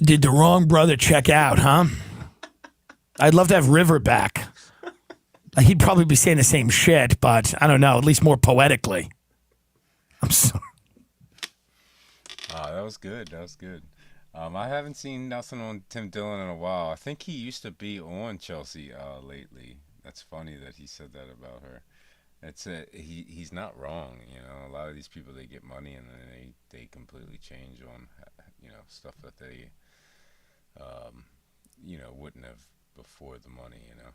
Did the wrong brother check out, huh? I'd love to have River back. He'd probably be saying the same shit, but I don't know, at least more poetically. I'm sorry. That was good. That was good. I haven't seen nothing on Tim Dillon in a while. I think he used to be on Chelsea lately. That's funny that he said that about her. He's not wrong, you know. A lot of these people, they get money and then they completely change on, you know, stuff that they you know, wouldn't have before the money, you know.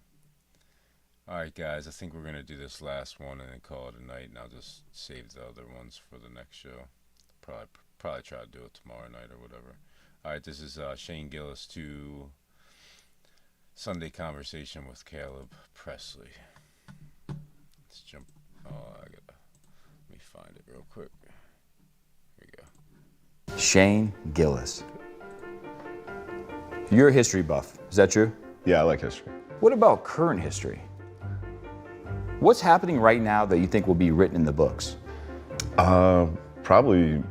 All right, guys, I think we're gonna do this last one and then call it a night, and I'll just save the other ones for the next show. Probably try to do it tomorrow night or whatever. All right, this is Shane Gillis to Sunday Conversation with Caleb Presley. Let's jump. Let me find it real quick. Here we go. Shane Gillis. You're a history buff. Is that true? Yeah, I like history. What about current history? What's happening right now that you think will be written in the books? Probably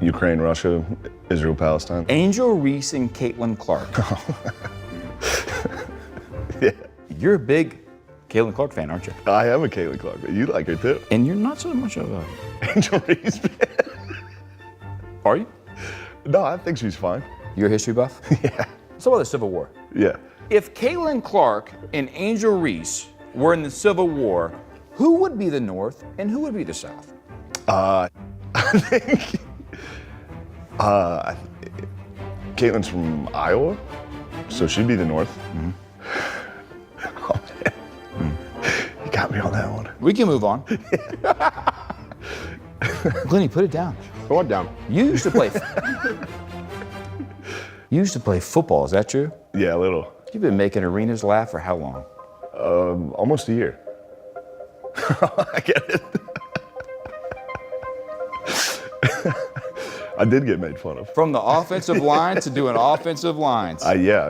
Ukraine, Russia, Israel, Palestine. Angel Reese and Caitlin Clark. Yeah. You're a big Caitlin Clark fan, aren't you? I am a Caitlin Clark fan. You like her too. And you're not so much of a Angel Reese fan. Are you? No, I think she's fine. You're a history buff? Yeah. So about the Civil War. Yeah. If Caitlin Clark and Angel Reese were in the Civil War, who would be the North and who would be the South? I think Caitlin's from Iowa, so she'd be the North. Mm-hmm. Oh man, you got me on that one. We can move on. Glennie, put it down. Go on down. You used to play. You used to play football. Is that true? Yeah, a little. You've been making arenas laugh for how long? Almost a year. I get it. I did get made fun of. From the offensive line to doing offensive lines. Yeah,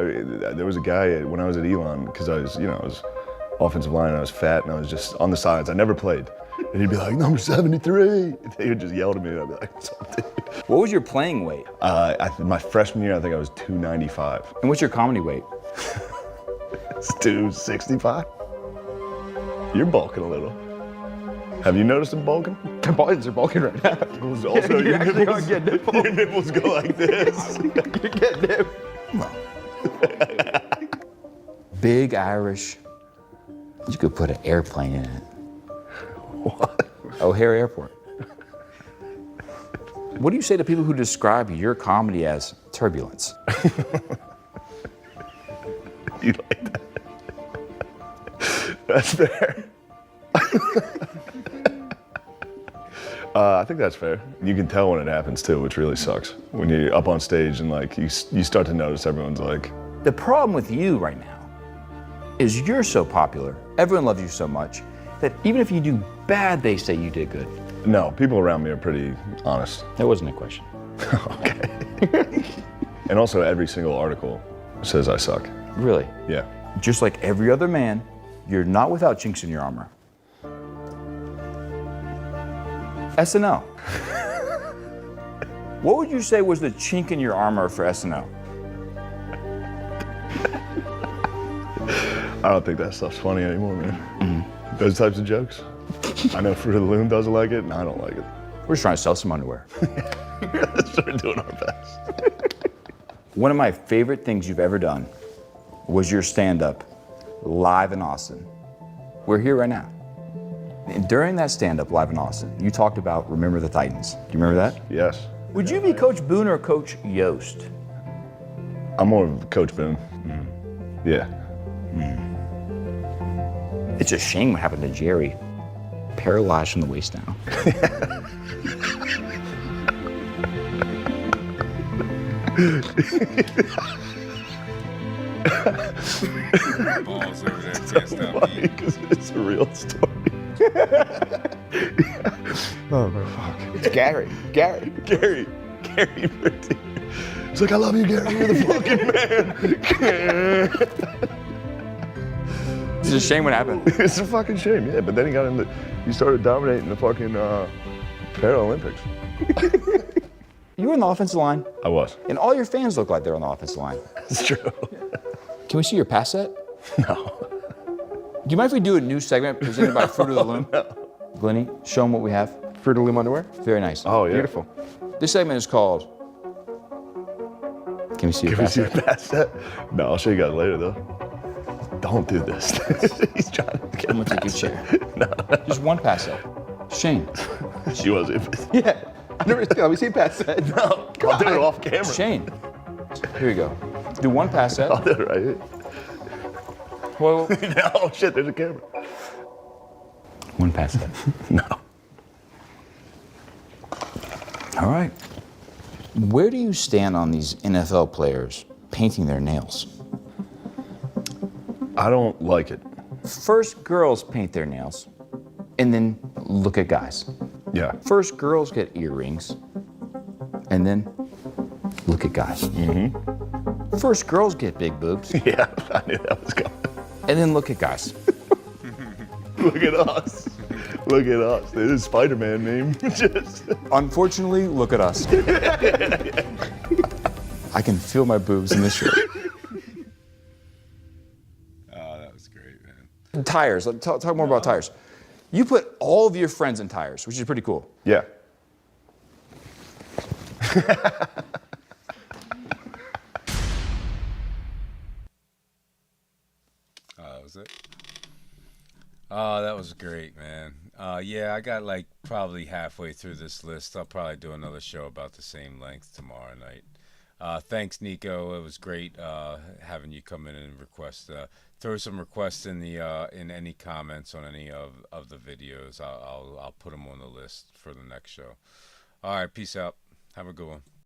there was a guy when I was at Elon, because I was offensive line and I was fat and I was just on the sides. I never played. And he'd be like, number 73. And they would just yell at me and I'd be like, what's up, dude? What was your playing weight? My freshman year, I think I was 295. And what's your comedy weight? It's 265. You're bulking a little. Have you noticed him bulking? My balls are bulking right now. Also, your Get nipple. your nipples go like this. You get nip. Big Irish. You could put an airplane in it. What? O'Hare Airport. What do you say to people who describe your comedy as turbulence? You like that? That's fair. I think that's fair. You can tell when it happens too, which really sucks. When you're up on stage and like you start to notice everyone's like. The problem with you right now is you're so popular, everyone loves you so much, that even if you do bad, they say you did good. No, people around me are pretty honest. That wasn't a question. Okay. And also every single article says I suck. Really? Yeah. Just like every other man, you're not without chinks in your armor. SNL. What would you say was the chink in your armor for SNL? I don't think that stuff's funny anymore, man. Mm-hmm. Those types of jokes. I know Fruit of the Loom doesn't like it, and I don't like it. We're just trying to sell some underwear. Let's start doing our best. One of my favorite things you've ever done was your stand-up live in Austin. We're here right now. And during that stand-up live in Austin, you talked about Remember the Titans. Do you remember that? Yes. Would you be Coach Boone or Coach Yost? I'm more of Coach Boone. Yeah. It's a shame what happened to Jerry. Paralyzed from the waist down. Balls over there, can't stop eating. Because it's a real story. Oh, fuck. It's Gary. Gary. 13. It's like, I love you, Gary. You're the fucking man. It's a shame what happened. It's a fucking shame, yeah. But then he started dominating the fucking Paralympics. You were on the offensive line? I was. And all your fans look like they're on the offensive line. That's true. Can we see your pass set? No. Do you mind if we do a new segment presented by Fruit of the Loom? No. Glennie, show them what we have. Fruit of the Loom underwear? Very nice. Oh, yeah. Beautiful. This segment is called Can we see your Can we pass see your set? pass set? No, I'll show you guys later though. Don't do this. He's trying to get I'm gonna take your chair. Just one pass set. Shane. She wasn't. Yeah. I never. Let me see a pass set. No, I'll do it off camera. Shane. Here you go. Do one pass set. I'll do it right here. Well. No, shit, there's a camera. One pass set. No. All right. Where do you stand on these NFL players painting their nails? I don't like it. First, girls paint their nails, and then look at guys. Yeah. First, girls get earrings, and then look at guys. Mm-hmm. First, girls get big boobs. Yeah, I knew that was coming. And then look at guys. Look at us. Look at us. This is Spider-Man meme. Just. Unfortunately, look at us. I can feel my boobs in this shirt. Oh, that was great, man. Tires. Let's talk more about tires. You put all of your friends in tires, which is pretty cool. Yeah. That was it. Oh, that was great, man. Yeah, I got like probably halfway through this list. I'll probably do another show about the same length tomorrow night. Thanks, Nico. It was great having you come in and request. Throw some requests in the in any comments on any of the videos. I'll put them on the list for the next show. All right, peace out. Have a good one.